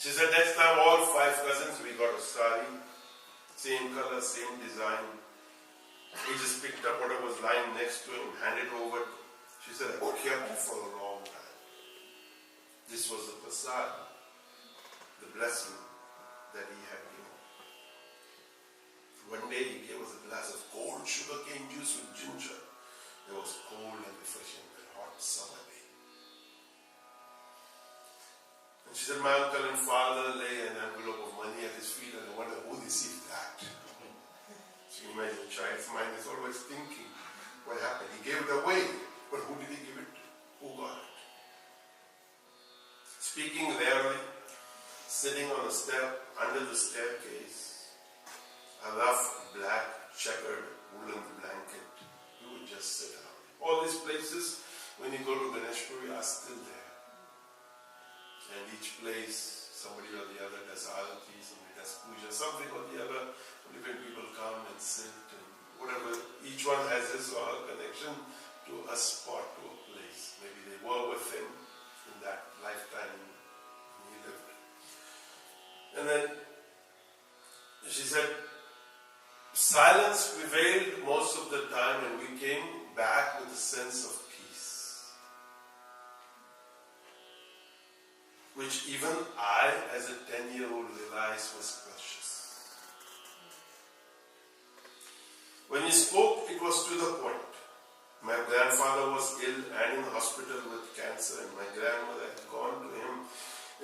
She said, next time all 5 cousins, we got a sari, same color, same design. He just picked up whatever was lying next to him, handed over. She said, I kept it for a long time. This was the prasad, the blessing that he had given. One day he gave us a glass of cold sugarcane juice with ginger. It was cold and refreshing, a hot summer day. And she said, my uncle and father lay an envelope of money at his feet and I wonder who received that. So you imagine a child's mind is always thinking, what happened? He gave it away, but who did he give it to? Who got it? Speaking rarely, sitting on a step under the staircase, a rough black checkered woolen blanket, you would just sit down. All these places, when you go to Ganeshpuri, are still there. And each place, somebody or the other does arati, somebody does puja, something or the other. Different people come and sit and whatever. Each one has his or her connection to a spot, to a place. Maybe they were with him in that lifetime when he lived. And then she said, silence prevailed most of the time and we came back with a sense of peace. Which even I, as a 10-year-old, realized was precious. When he spoke, it was to the point. My grandfather was ill and in the hospital with cancer, and my grandmother had gone to him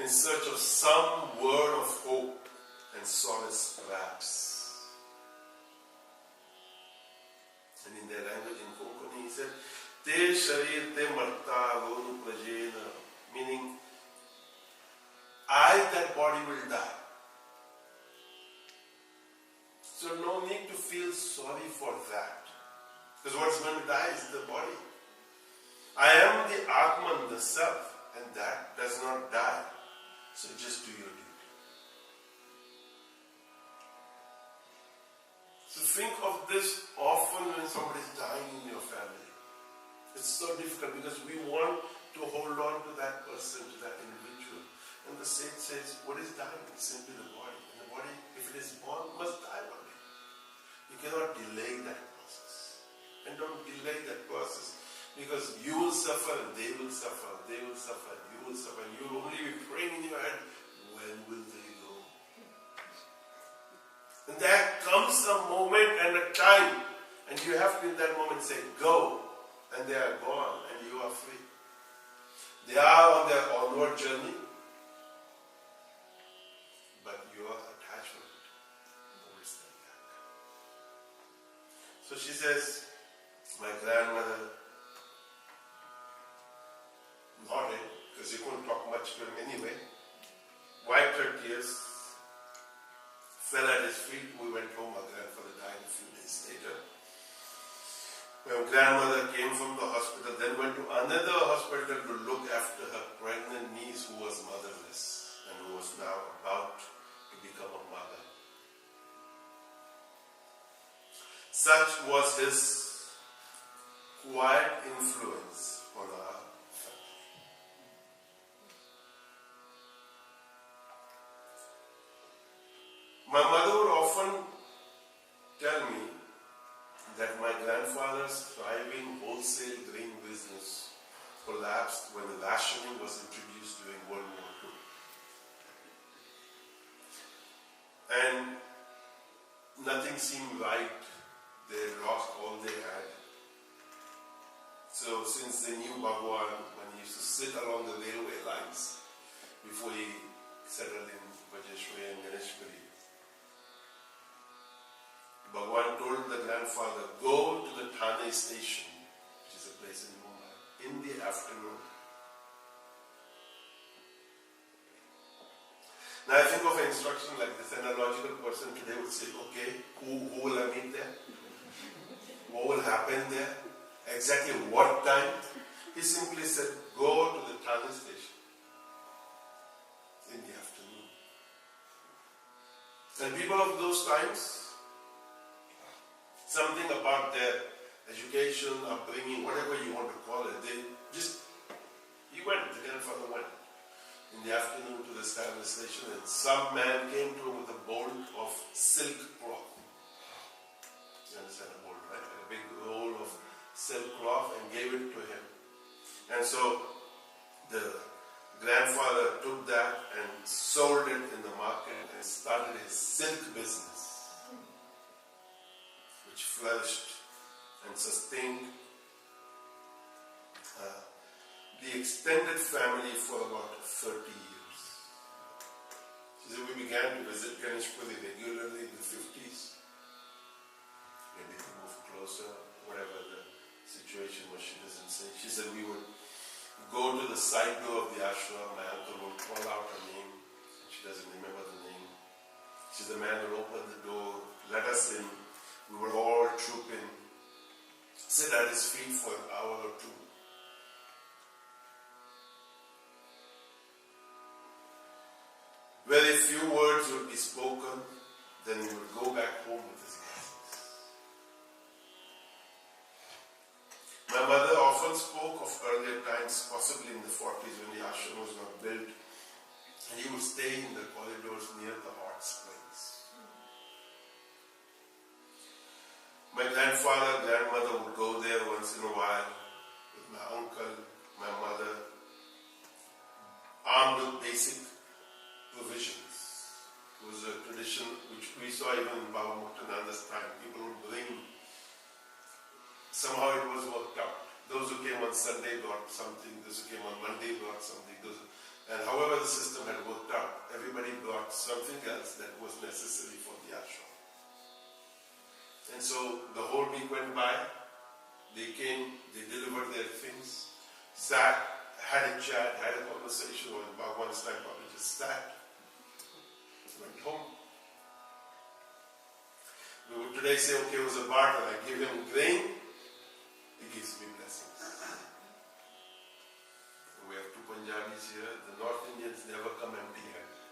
in search of some word of hope and solace, perhaps. And in their language, in Konkani, he said, Te sharir te marta ronu prajena, meaning, that body will die. So no need to feel sorry for that. Because what's going to die is the body. I am the Atman, the self, and that does not die. So just do your duty. So think of this often when somebody is dying in your family. It's so difficult because we want to hold on to that person, to that individual. And the sage says, what is dying? It's simply the body. And the body, if it is born, must die one day. You cannot delay that process. And don't delay that process, because you will suffer and they will suffer, they will suffer, and you will suffer, and you will only be praying in your head, when will they go? And there comes a moment and a time, and you have to in that moment say, go, and they are gone, and you are free. They are on their onward journey, but your attachment holds them back. So she says, my grandmother nodded, because you couldn't talk much to him anyway, wiped her tears, fell at his feet. We went home. My grandfather died a few days later. My grandmother came from the hospital, then went to another hospital to look after her pregnant niece who was motherless and who was now about to become a mother. Such was his quiet influence on our family. My mother would often tell me that my grandfather's thriving wholesale grain business collapsed when rationing was introduced during World War II. And nothing seemed right. They lost all they had. So since they knew Bhagwan, when he used to sit along the railway lines before he settled in Vajeshwari and Ganeshpuri, Bhagwan told the grandfather, go to the Thane station, which is a place in Mumbai, in the afternoon. Now I think of an instruction like this, and a logical person today would say, okay, who will I meet there? What will happen there? Exactly what time? He simply said, go to the Thane station in the afternoon. And people of those times, something about their education, upbringing, whatever you want to call it, he went, the grandfather went in the afternoon to the Thane station, and some man came to him with a bolt of silk cloth. You understand a bolt, right? A big roll of silk cloth, and gave it to him. And so the grandfather took that and sold it in the market and started his silk business, which flourished and sustained the extended family for about 30 years. She said we began to visit Ganeshpuri regularly in the 50s. Maybe to move closer, whatever the situation was, she doesn't say. She said we would go to the side door of the ashram. My uncle would call out her name. She doesn't remember the name. She said the man would open the door, let us in. We would all troop in, sit at his feet for an hour or two. Very few words would be spoken, then he would go back home with his blessings. My mother often spoke of earlier times, possibly in the 40s when the ashram was not built, and he would stay in the corridors near the hot springs. My grandfather, grandmother would go there once in a while with my uncle, my mother, armed with basic provisions. It was a tradition which we saw even in Baba Muktananda's time. People would bring, somehow it was worked out. Those who came on Sunday brought something, those who came on Monday brought something, and however the system had worked out, everybody brought something else that was necessary for the ashram. And so the whole week went by, they came, they delivered their things, sat, had a chat, had a conversation, or in Bhagwan's time probably just sat, went home. We would today say, okay, it was a barter. I give him grain, he gives me blessings. We have two Punjabis here. The North Indians never come empty-handed.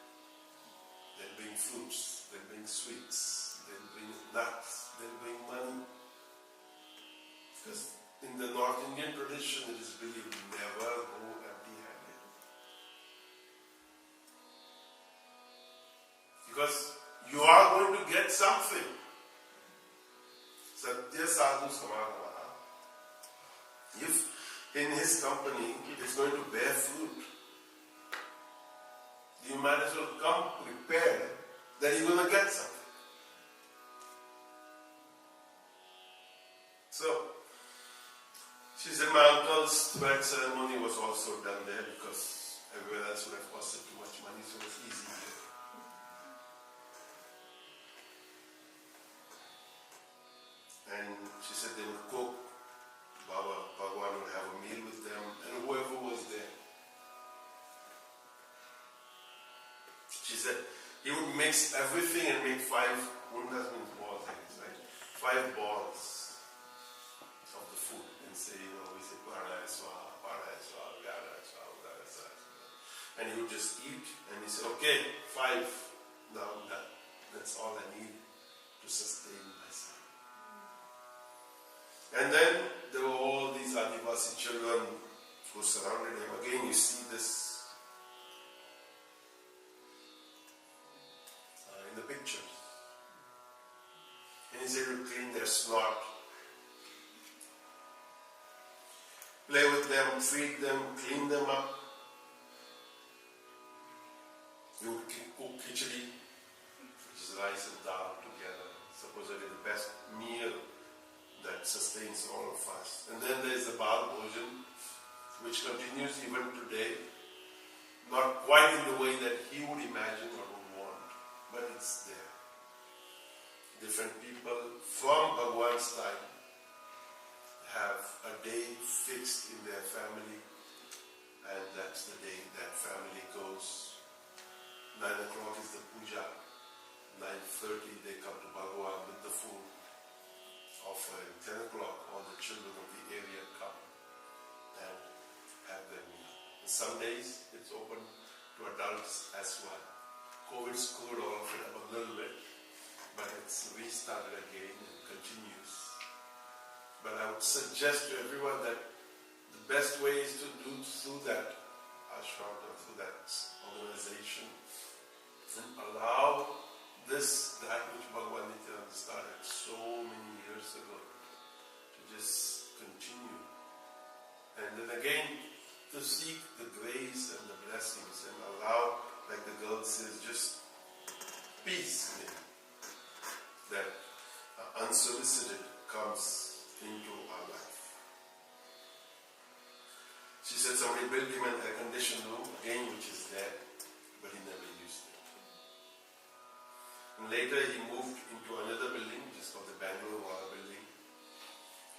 They'll bring fruits, they'll bring sweets, they'll bring nuts, they'll bring money. Because in the North Indian tradition, it is believed never go empty-handed. because you are going to get something. Satya sadhu samadhana. If in his company it is going to bear fruit, you might as well come prepared that you're going to get something. So, she said my uncle's thread ceremony was also done there because everywhere else would have costed too much money, so it was easy here. And she said they would cook, Bhagwan would have a meal with them, and whoever was there. She said he would mix everything and make 5 undas, means balls, I guess, right? 5 balls of the food and say, we say Paraya Swaha, Vyara Swaha, Udara Swaha. And he would just eat and he said, okay, 5, now done. That's all I need to sustain myself. And then there were all these Adivasi children who surrounded him. Again, you see this in the pictures. And he said to clean their snot, play with them, feed them, clean them up. He would cook khichdi, which is rice and dal together, supposedly the best meal that sustains all of us. And then there is the Bal Bhojan, which continues even today, not quite in the way that he would imagine or would want, but it's there. Different people from Bhagwan's time have a day fixed in their family, and that's the day that family goes. 9 o'clock is the puja. 9:30 they come to Bhagwan with the food offering. 10 o'clock all the children of the area come and have their meal. And some days it's open to adults as well. COVID screwed all of it up a little bit, but it's restarted again and continues. But I would suggest to everyone that the best way is to do through that ashram or through that organization and allow this, that which Bhagwan Nityananda started so many years ago, to just continue. And then again, to seek the grace and the blessings and allow, like the girl says, just peace in it, that unsolicited comes into our life. She said somebody built him an air-conditioned room, again which is there, but he never used it. And later he moved into another building, which is called the Bangalore Wala building,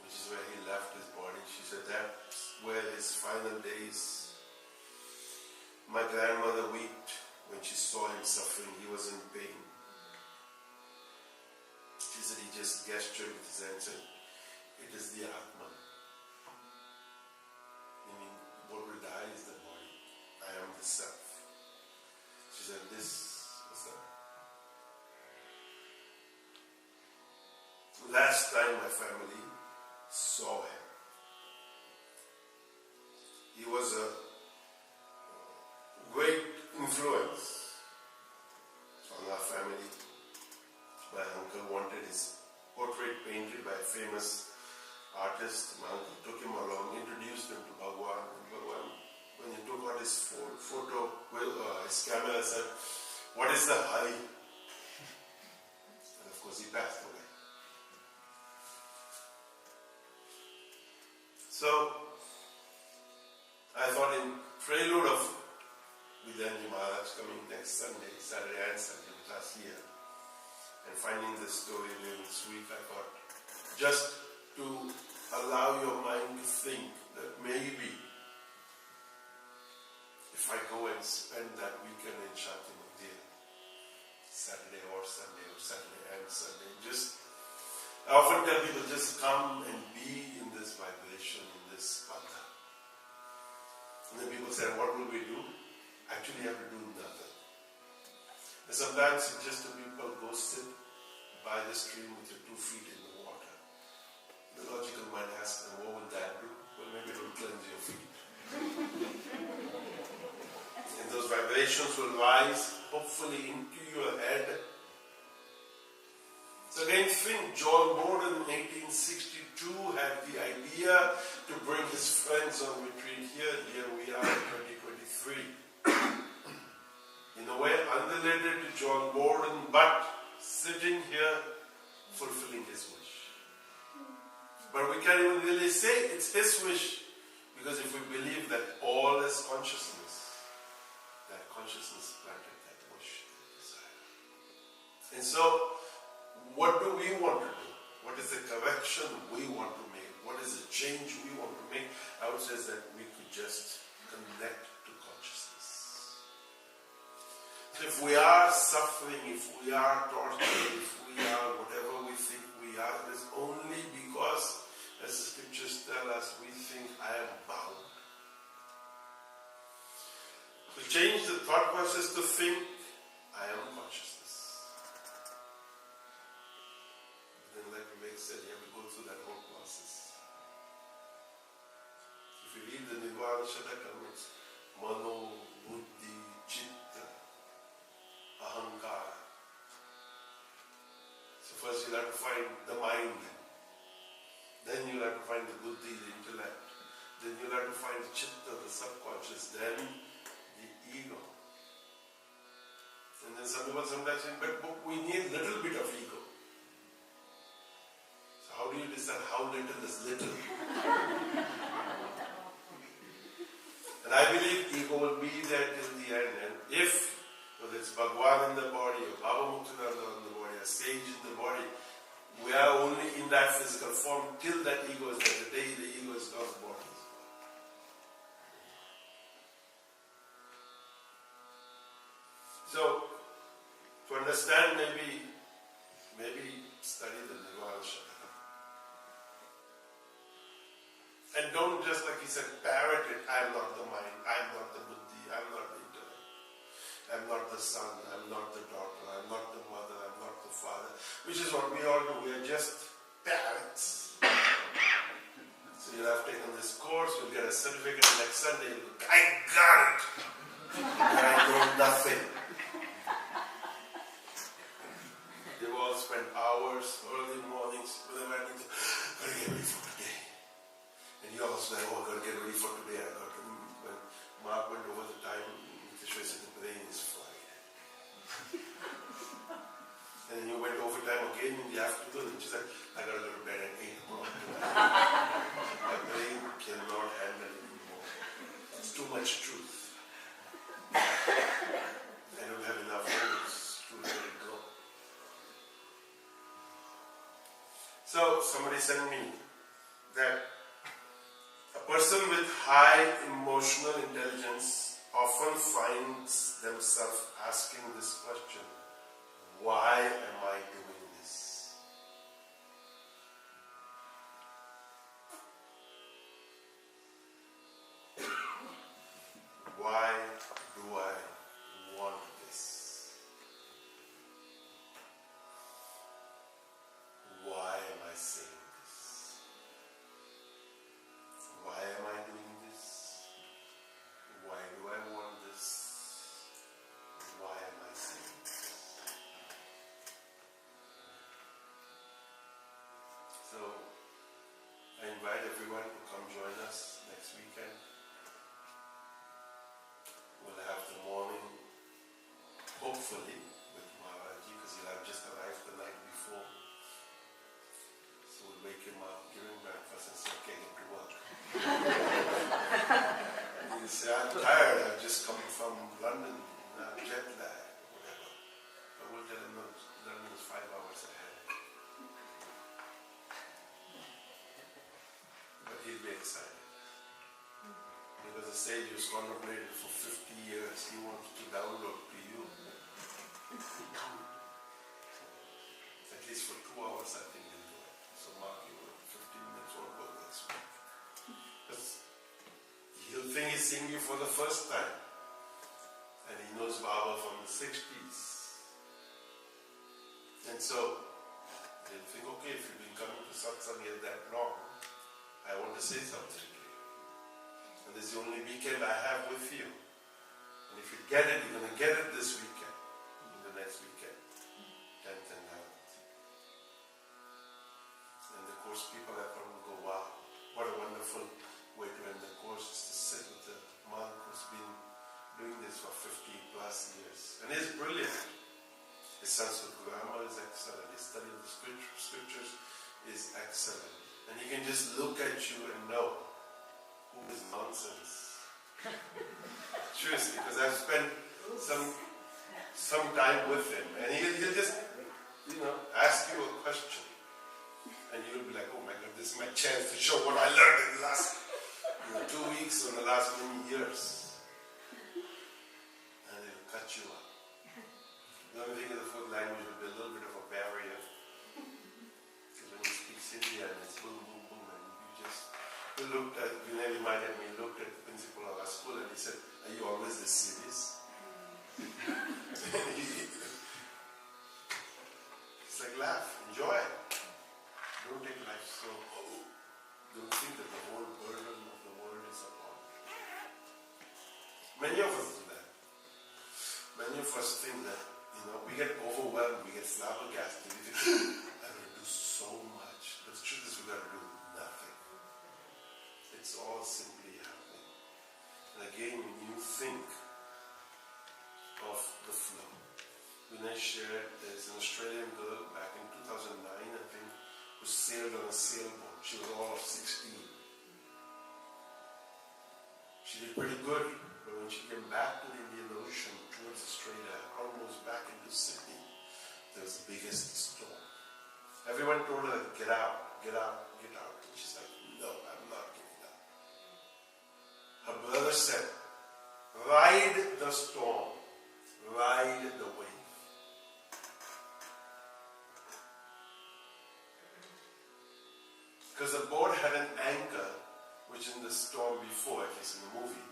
which is where he left his body. She said that's where his final days. My grandmother wept when she saw him suffering. He was in pain. She said he just gestured with his hand and said, it is the Atman. Meaning, what will die is the body. I am the self. She said, this was the last time my family saw him. He was a great influence on our family. My uncle wanted his portrait painted by a famous artist. My uncle took him along, introduced him to Bhagwan. And Bhagwan, when he took out his photo, his camera, said, what is the hurry? And of course he passed away. So, I thought in prelude of Vidanji Maharaj coming next Sunday, Saturday and Sunday with us here, and finding this story really sweet, I thought, just to allow your mind to think that maybe if I go and spend that weekend in Shantimukti, Saturday or Sunday or Saturday and Sunday, I often tell people just come and be in this vibration, in this panta. And then people say, what will we do? Actually, you have to do nothing. And sometimes it's just the people go sit by the stream with your 2 feet in the water. The logical mind asks them, what will that do? Well, maybe it will cleanse your feet. And those vibrations will rise, hopefully, into your head. So again, think, John Borden in 1862 had the idea to bring his friends on retreat here. Here we are in 2023. In a way, unrelated to John Borden, but sitting here, fulfilling his wish. But we can't even really say it's his wish, because if we believe that all is consciousness, that consciousness planted that wish, that desire. And so, what do we want to do? What is the correction we want to make? What is the change we want to make? I would say that we could just connect to consciousness. So if we are suffering, if we are tortured, if we are whatever we think we are, it is only because, as the scriptures tell us, we think I am bound. To change the thought process to think I am consciousness. Like Vivek said, you have to go through that whole process. If you read the Nirvana Shatakam, it's Mano, Buddhi, Chitta, Ahankara. So first you'll have to find the mind. Then you'll have to find the Buddhi, the intellect. Then you'll have to find the Chitta, the subconscious. Then the ego. And then some people sometimes say, but we need a little bit of ego. How do you decide how little is little? And I believe ego will be there till the end. And if, whether it's Bhagwan in the body, or Baba Muktananda in the body, or sage in the body, we are only in that physical form till that ego is there. The day the ego is gone, the body is gone. So, to understand, maybe study the Nirvana Shatakam. And don't just, like he said, parrot it. I am not the mind, I am not the buddhi, I am not the intellect. I am not the son, I am not the daughter, I am not the mother, I am not the father. Which is what we all do. We are just parrots. So you'll have taken this course, you'll get a certificate next Sunday, you'll go, I got it! I know nothing. They've all spent hours, early mornings, with them, I need to get ready for today. And you also said, oh, I've got to get ready for today. I got to, when Mark went over the time, the brain is fried. And then you went overtime again in the afternoon, and she said, I got to go to bed at 8 o'clock tonight. My brain cannot handle it anymore. It's too much truth. I don't have enough words to let it go. So, somebody sent me that a person with high emotional intelligence often finds themselves asking this question, why am I doing this? Why do I want this? Why am I saying this? Why am I doing this? Why do I want this? Why am I saying this? So, I invite everyone to come join us next weekend. We'll have the morning, hopefully, with Maharaji, because he'll have just arrived the night before. So we'll wake him up, give him breakfast, and say, okay, get to work. He'll say, I'm tired, I've just come from London, jet lag, whatever. But we'll tell him, no, London is 5 hours ahead. But he'll be excited. Because the sage who's contemplated for 50 years, he wants to download to you. At least for 2 hours, I think he'll do it. So Mark, you will 15 minutes or go next week. Because he'll think he's seeing you for the first time. And he knows Baba from the 60s. And so, they'll think, okay, if you've been coming to Satsang here that long, I want to say something to you. And this is the only weekend I have with you. And if you get it, you're going to get it this weekend. In the next weekend. most people I thought would go, wow, what a wonderful way to end the course, is to sit with a monk who's been doing this for 50 plus years. And he's brilliant. His Sanskrit grammar is excellent. His study of the scriptures is excellent. And he can just look at you and know who is nonsense. Seriously, because I've spent some time with him, and he'll just, ask you a question, and you'll be like, oh my God, this is my chance to show what I learned in the last 2 weeks or the last many years. And it'll cut you up. The only thing is the fourth language will be a little bit of a barrier, because when he speaks Indian, it's boom, boom, boom, and you reminded me, looked at the principal of our school, and he said, are you always this serious? It's like, laugh, enjoy. Don't take life so, don't think that the whole burden of the world is upon you. Many of us do that. Many of us think that, we get overwhelmed, we get flabbergasted. We think, I'm going to do so much. But the truth is, we've got to do nothing. It's all simply happening. And again, when you think of the flow, when I shared, there's an Australian girl back in 2009, I think, who sailed on a sailboat. She was all of 16. She did pretty good, but when she came back to the Indian Ocean towards Australia, almost back into Sydney, there was the biggest storm. Everyone told her, get out, get out, get out. And she's like, no, I'm not getting out. Her brother said, ride the storm, ride the wave. Because the boat had an anchor, which in the storm before, at least in the movie,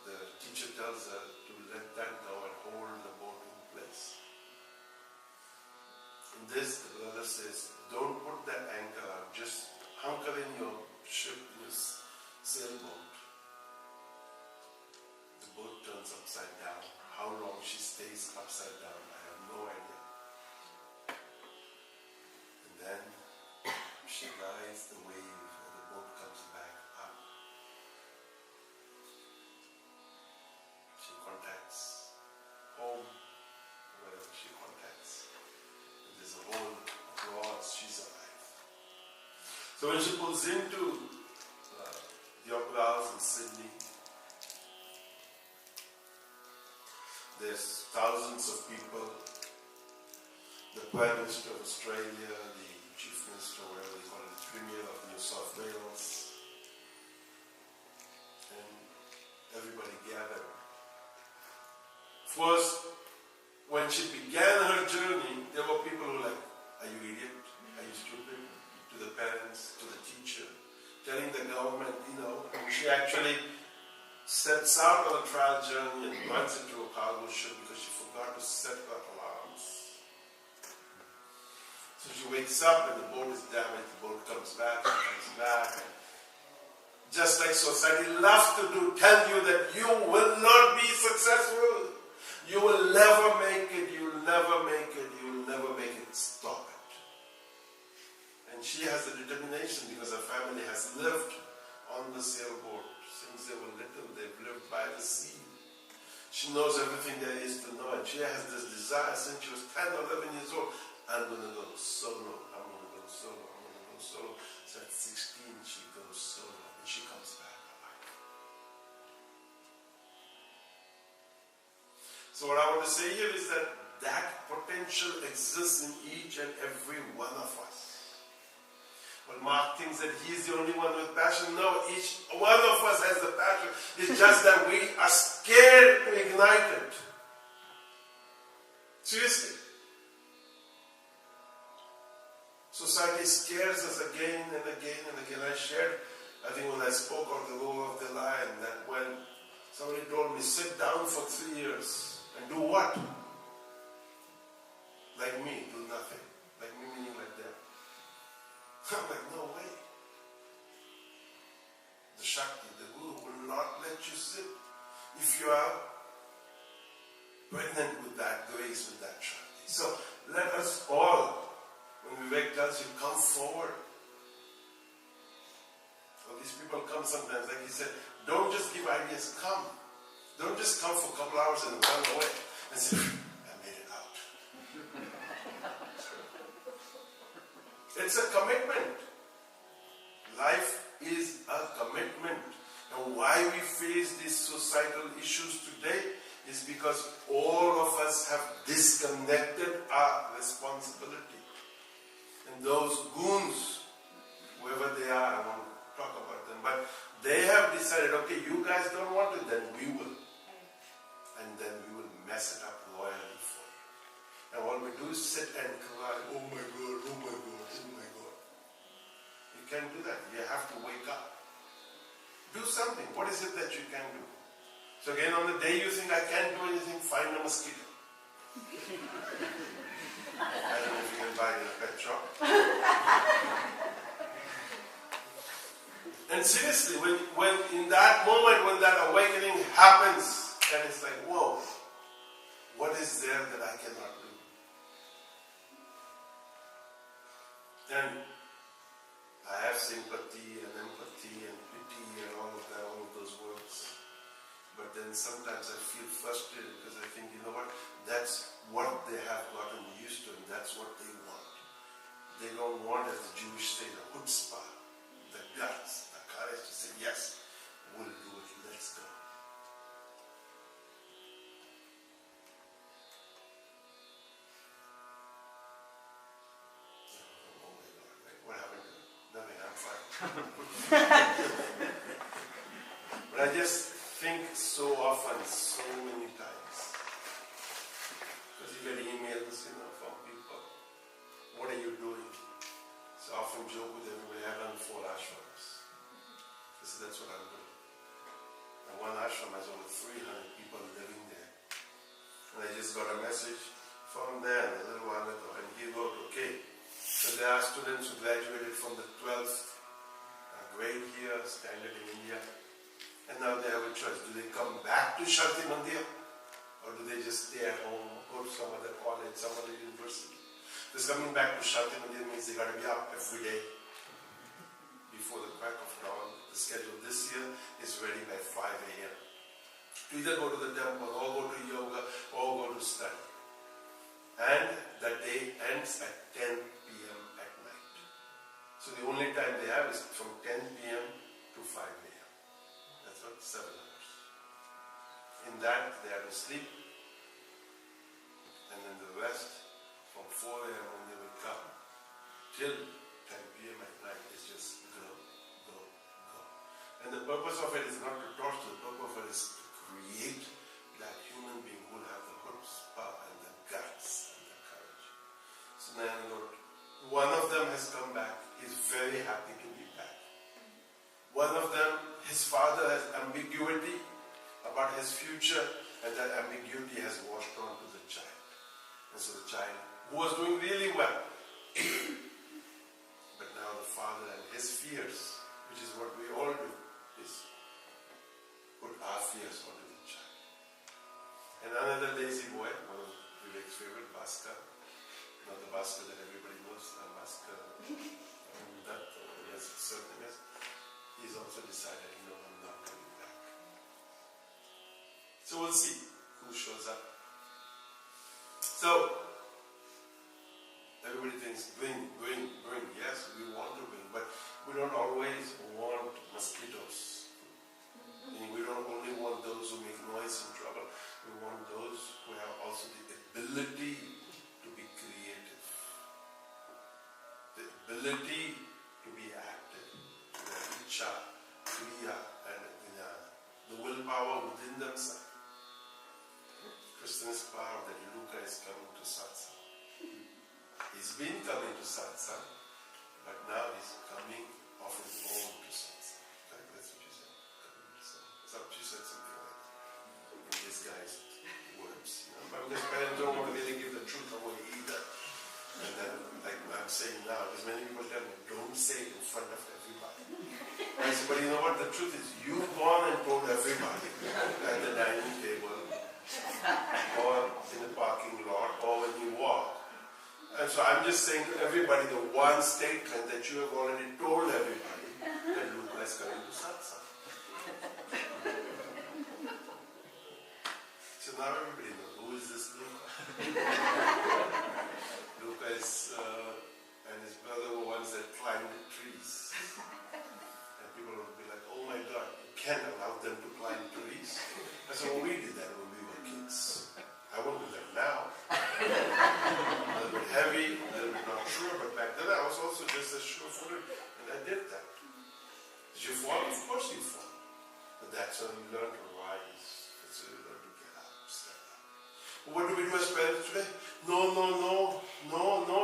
the teacher tells her to let that go and hold the boat in place. In this, the brother says, don't put that anchor out, just hunker in your ship, in your sailboat. The boat turns upside down. How long she stays upside down, I have no idea. And then she rides the wave and the boat comes back up. She contacts home, wherever she contacts. And there's a whole abroad, she's alive. So when she pulls into the Opera House in Sydney, there's thousands of people. The Prime Minister of Australia, the Chief Minister, whatever they call it, the Premier of New South Wales, and everybody gathered. First, when she began her journey, there were people who were like, are you idiot? Are you stupid? To the parents, to the teacher, telling the government, and she actually sets out on a trial journey and runs into a cargo ship because she forgot to set her alarms. So she wakes up and the boat is damaged, the boat comes back, Just like society loves to tell you that you will not be successful. You will never make it, you will never make it, you will never make it. Stop it. And she has the determination because her family has lived on the sailboat. Since they were little, they've lived by the sea. She knows everything there is to know, and she has this desire since she was 10 or 11 years old. I'm going to go solo, I'm going to go solo, I'm going to go solo. So at 16, she goes solo, and she comes back alive. So what I want to say here is that potential exists in each and every one of us. But Mark thinks that he's the only one with passion. No, each one of us has the passion. It's just that we are scared to ignite it. Seriously. Society scares us again and again and again. I shared, I think when I spoke of the role of the lion, that when somebody told me, sit down for 3 years and do what? Like me, do nothing. Like me meaning like that. I'm like, no way. The Shakti, the Guru will not let you sit if you are pregnant with that grace, with that Shakti. So let us all, when Vivek tells you, come forward. These people come sometimes, like he said, don't just give ideas, come. Don't just come for a couple hours and run away and say, I made it out. It's a commitment. Life is a commitment. And why we face these societal issues today is because all of us have disconnected our responsibility. And those goons, whoever they are, I won't talk about them, but they have decided, okay, you guys don't want it, then we will. And then we will mess it up royally for you. And all we do is sit and cry, oh my God, oh my God, oh my God. You can't do that. You have to wake up. Do something. What is it that you can do? So again, on the day you think I can't do anything, find a mosquito. I don't know if you can buy it in a pet shop. And seriously, when in that moment, when that awakening happens, and it's like, whoa, what is there that I cannot do? And I have sympathy and empathy and pity and all of that, all of those words. But then sometimes I feel frustrated because I think, you know what, that's what they have gotten used to and that's what they want. They don't want, as the Jewish say, the chutzpah, the guts, the courage to say, yes, we'll do it, let's go. Oh my God, what happened to me? Nothing, I'm fine. But I just think so often, so many times, because you get emails, from people, what are you doing? So I often joke with everybody, I run 4 ashrams. I said, that's what I'm doing. And one ashram has over 300 people living there. And I just got a message from them a little while ago, and he wrote, okay, so there are students who graduated from the 12th grade here, standard in India, and now they have a choice. Do they come back to Shanti Mandir, or do they just stay at home, go to some other college, some other university? Because coming back to Shanti Mandir means they got to be up every day before the crack of dawn. The schedule this year is ready by 5 a.m. To either go to the temple, or go to yoga, or go to study. And that day ends at 10 p.m. at night. So the only time they have is from 10 p.m. to 5 a.m. That's what, 7 hours. In that, they have to sleep, and then the rest from 4 a.m. when they wake up till 10 p.m. at night is just go, go, go. And the purpose of it is not to torture, the purpose of it is to create that human being who will have the chutzpah and the guts and the courage. So now, one of them has come back. He's very happy to be back. One of them, his father has ambiguity about his future, and that ambiguity has washed on to the child. And so the child, who was doing really well, but now the father and his fears, which is what we all do, is put our fears onto the child. And another lazy boy, one of Vivek's favorite, Bhaskar, not the Bhaskar that everybody knows, Bhaskar, that yes, certainly yes, he's also decided, I'm not coming back. So we'll see who shows up. So, everybody thinks bring. Yes, we want to bring, but we don't always want mosquitoes. And we don't only want those who make noise and trouble. We want those who have also the ability to be creative, the ability to be active, the icha, kriya, and the willpower within themselves. Krishna's power that Luca is coming to Satsang. He's been coming to Satsang, but now he's coming of his own to Satsang. Right? That's what you said. Coming to Satsang. So you said something like in disguised words. But because parents don't want to really give the truth away either. And then, like I'm saying now, because many people tell me, don't say it in front of everybody. I say, but you know what? The truth is, you've gone and told everybody at the dining table, or in the parking lot, or when you walk. And so I'm just saying to everybody the one statement that you have already told everybody, that Luca is coming to Satsang. So now everybody knows, who is this Luca? Luca is, and his brother were ones that climbed the trees. And people would be like, oh my God, you can't allow them to climb trees. I said, well, we did that when we were kids. I won't do that now. A little bit heavy, a little bit not sure, but back then I was also just as sure-footed, and I did that. Did you fall? Of course you fall. But that's when you learn to rise. That's when you learn to get up, stand up. What do we do as parents today? No,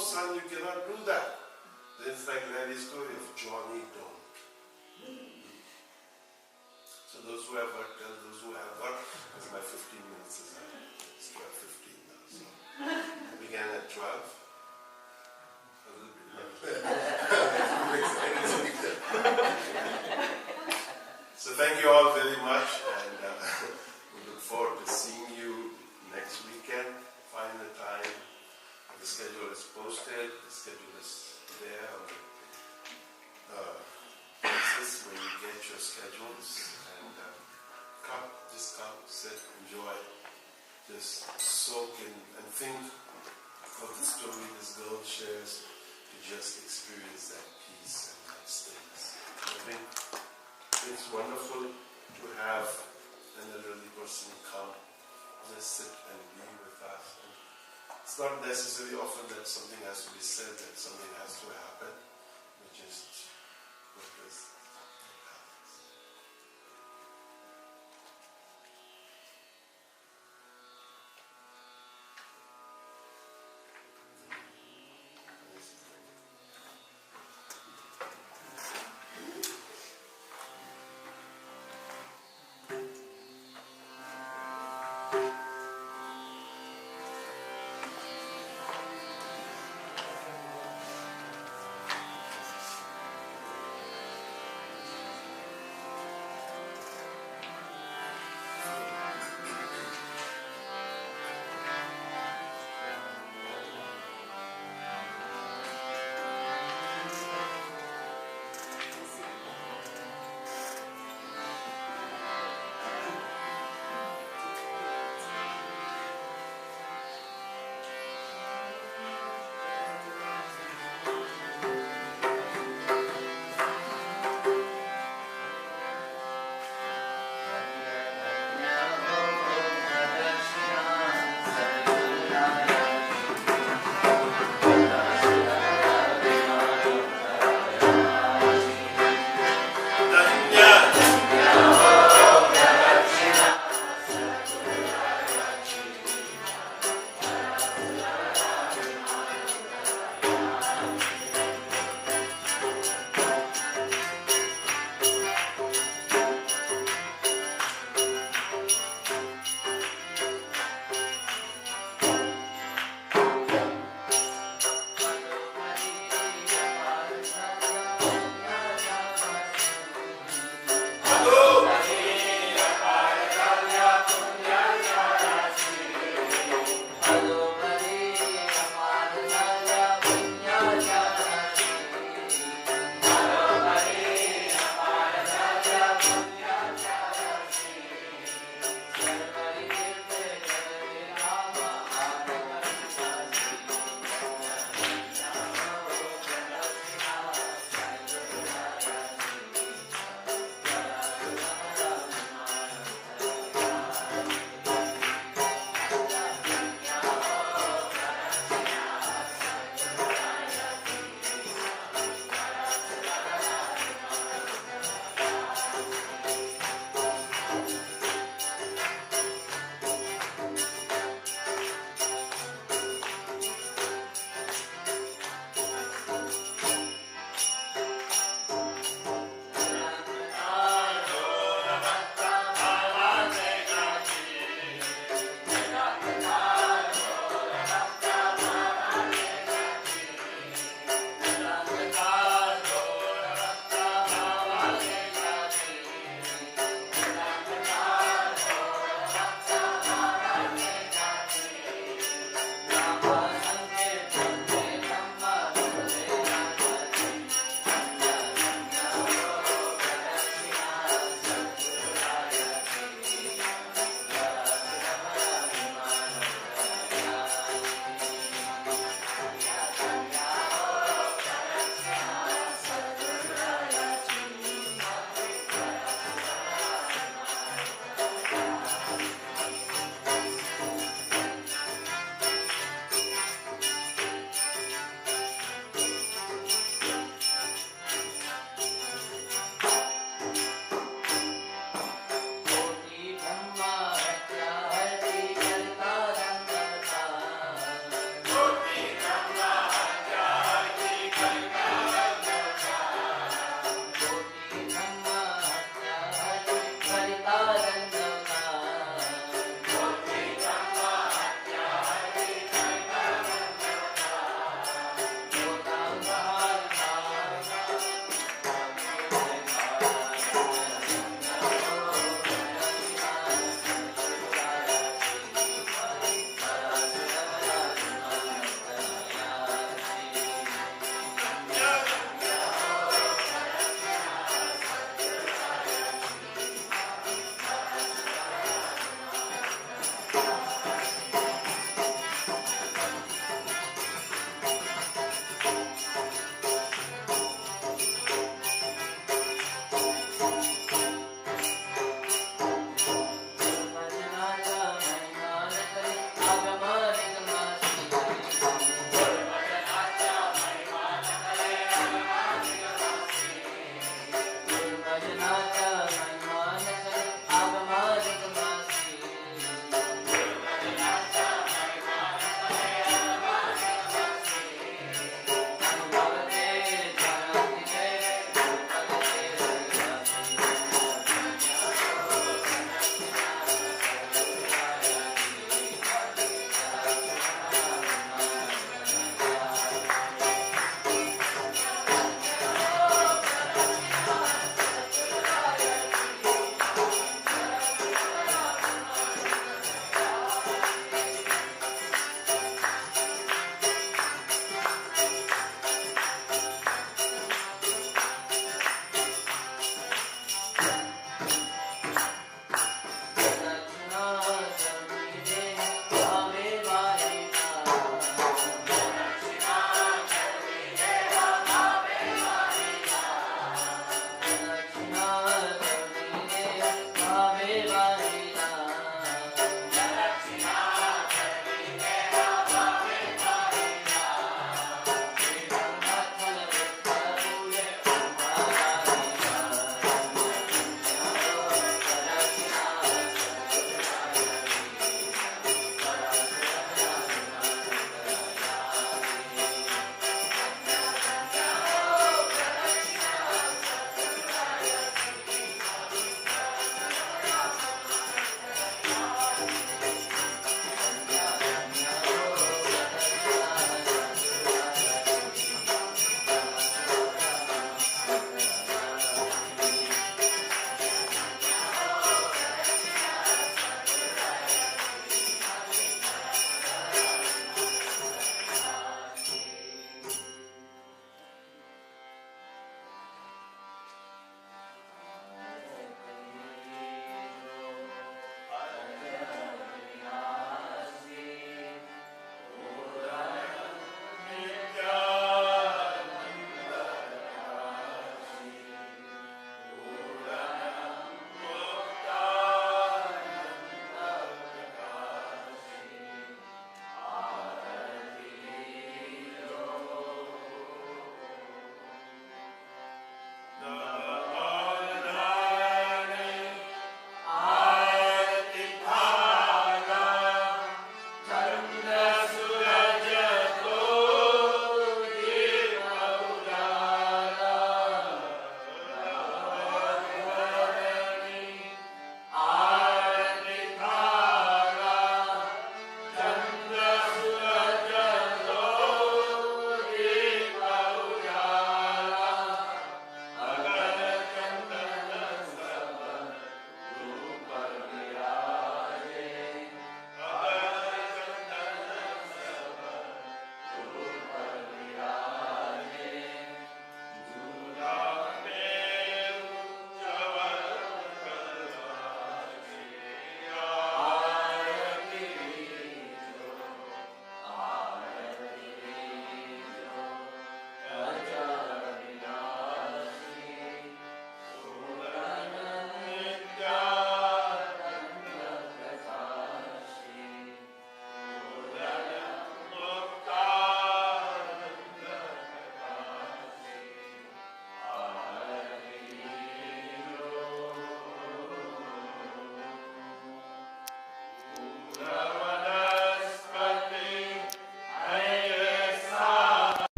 son, you cannot do that. Then it's like Larry's story of Johnny don't. So those who have worked, tell those who have worked, because my 15 minutes is up. It's 12:15 now, so I began at 12. A little bit So thank you all very much, and we look forward to seeing you next weekend. Find the time. The schedule is posted. The schedule is there on the places where you get your schedules. And just come, sit, enjoy. Just soak in and think of the story this girl shares to just experience that peace and that stillness. I think it's wonderful to have an elderly person come, just sit and be with us. And it's not necessarily often that something has to be said, that something has to happen. We just witness what happens.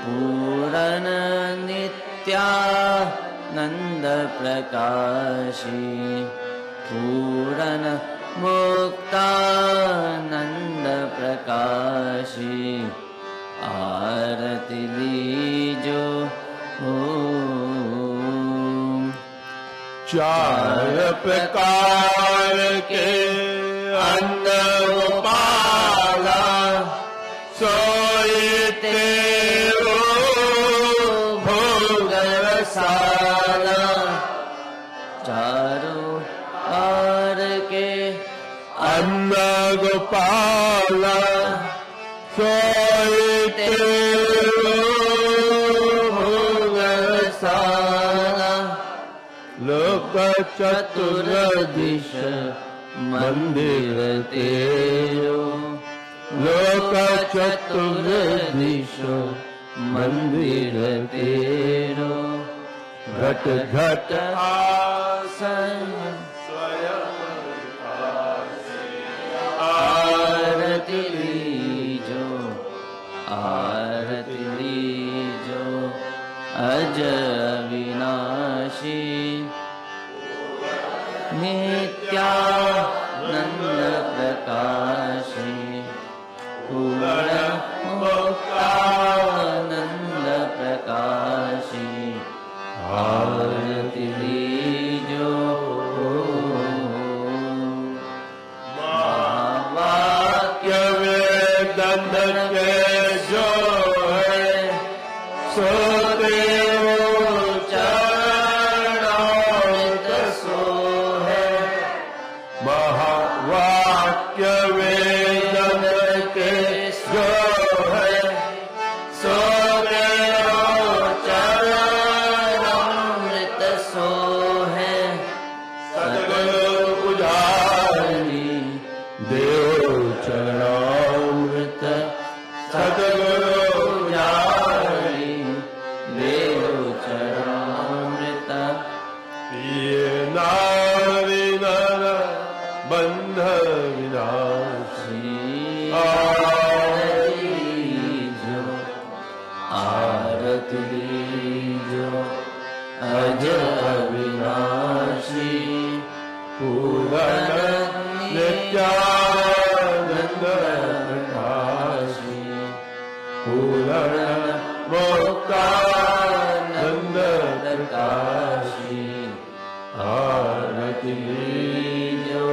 पूरण नित्यानंद प्रकाशी पूरण मुक्तानंद प्रकाशी आरती लीजो ओम। चार प्रकार के अन्न पाला सोई तेरो भोग रसाला। चारों ओर के अन्न गोपाला सोई तेरो भोग रसाला। लोक चतुर्दिश मंदिर तेरो लोक चतुर्दिश मंदिर तेरो घट घट आसन आरती लीजो आरती लीजो अज अविनाशी नित्यानंद प्रकाशी पूर्ण मुक्तानंद प्रकाशी आरती लीजो महावाक्य वेदन के जो है सो देवो चरणामृत सो है। महावाक्य वेदन के जो है सो देवो चरणामृत सो है। सद्गुरु पुजारी देव चरणामृत सद्गुरु पुजारी देव चरणामृत। पिए नारी नर बंध विनाशी आरती लीजो आरती लीजो अज अविनाशी पूर्ण नित्यानंद प्रकाशी पूर्ण मुक्तानंद प्रकाशी आरती लीजो।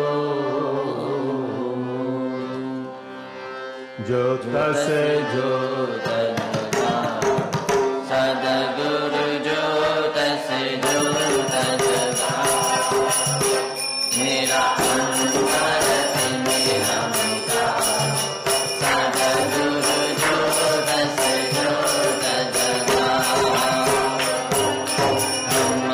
ज्योत से ज्योत जगा सद्गुरु ज्योत से ज्योत जगा मेरा अंतर से मेरा मिटा सद्गुरु ज्योत से ज्योत जगा। हम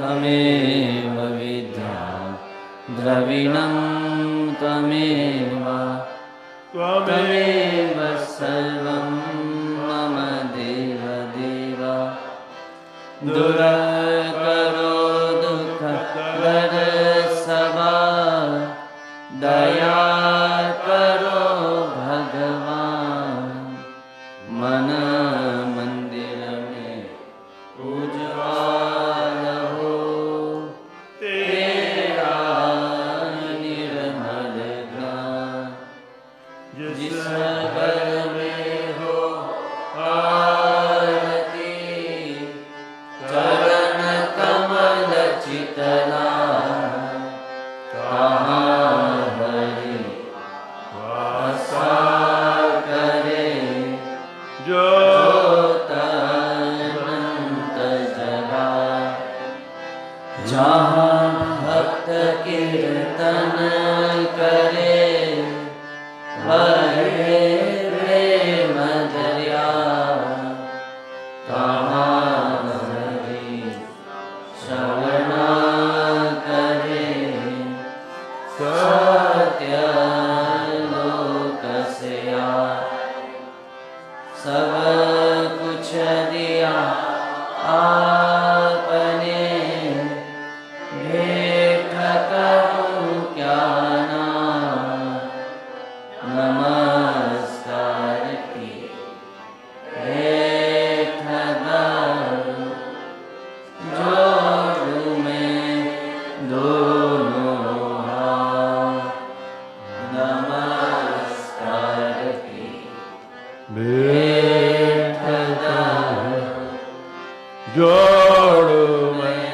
त्वमेव विद्या द्रविणं त्वमेव त्वमेव सर्वं मम देव देव दुरकरो दुःखकर सबा दया करो भगवान मन मंदिर में उज्ज्वल हो तेरा निर्मल ज्ञान जिस घर में हो आरती चरण कमल चितला जहाँ भक्त कीर्तन करे बहे प्रेम दरिया तहाँ हरि श्रवण करे सत्य लोक से सब कुछ दिया आपने भेंट करूं क्या नाम नमस्कार की भेंट करूं जोड़ूं मैं दोनों हाथ नमस्कार की भेंट करूं जोड़ूं मैं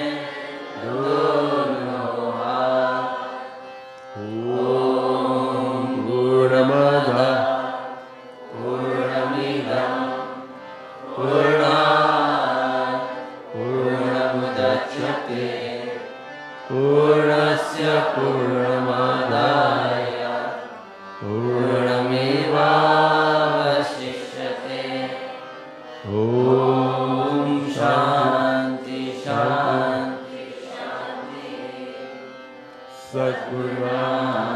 पूर्णस्य पूर्णमादाय पूर्णमेवावशिष्यते ॐ शान्ति शान्ति शान्ति सद्गुरुनाम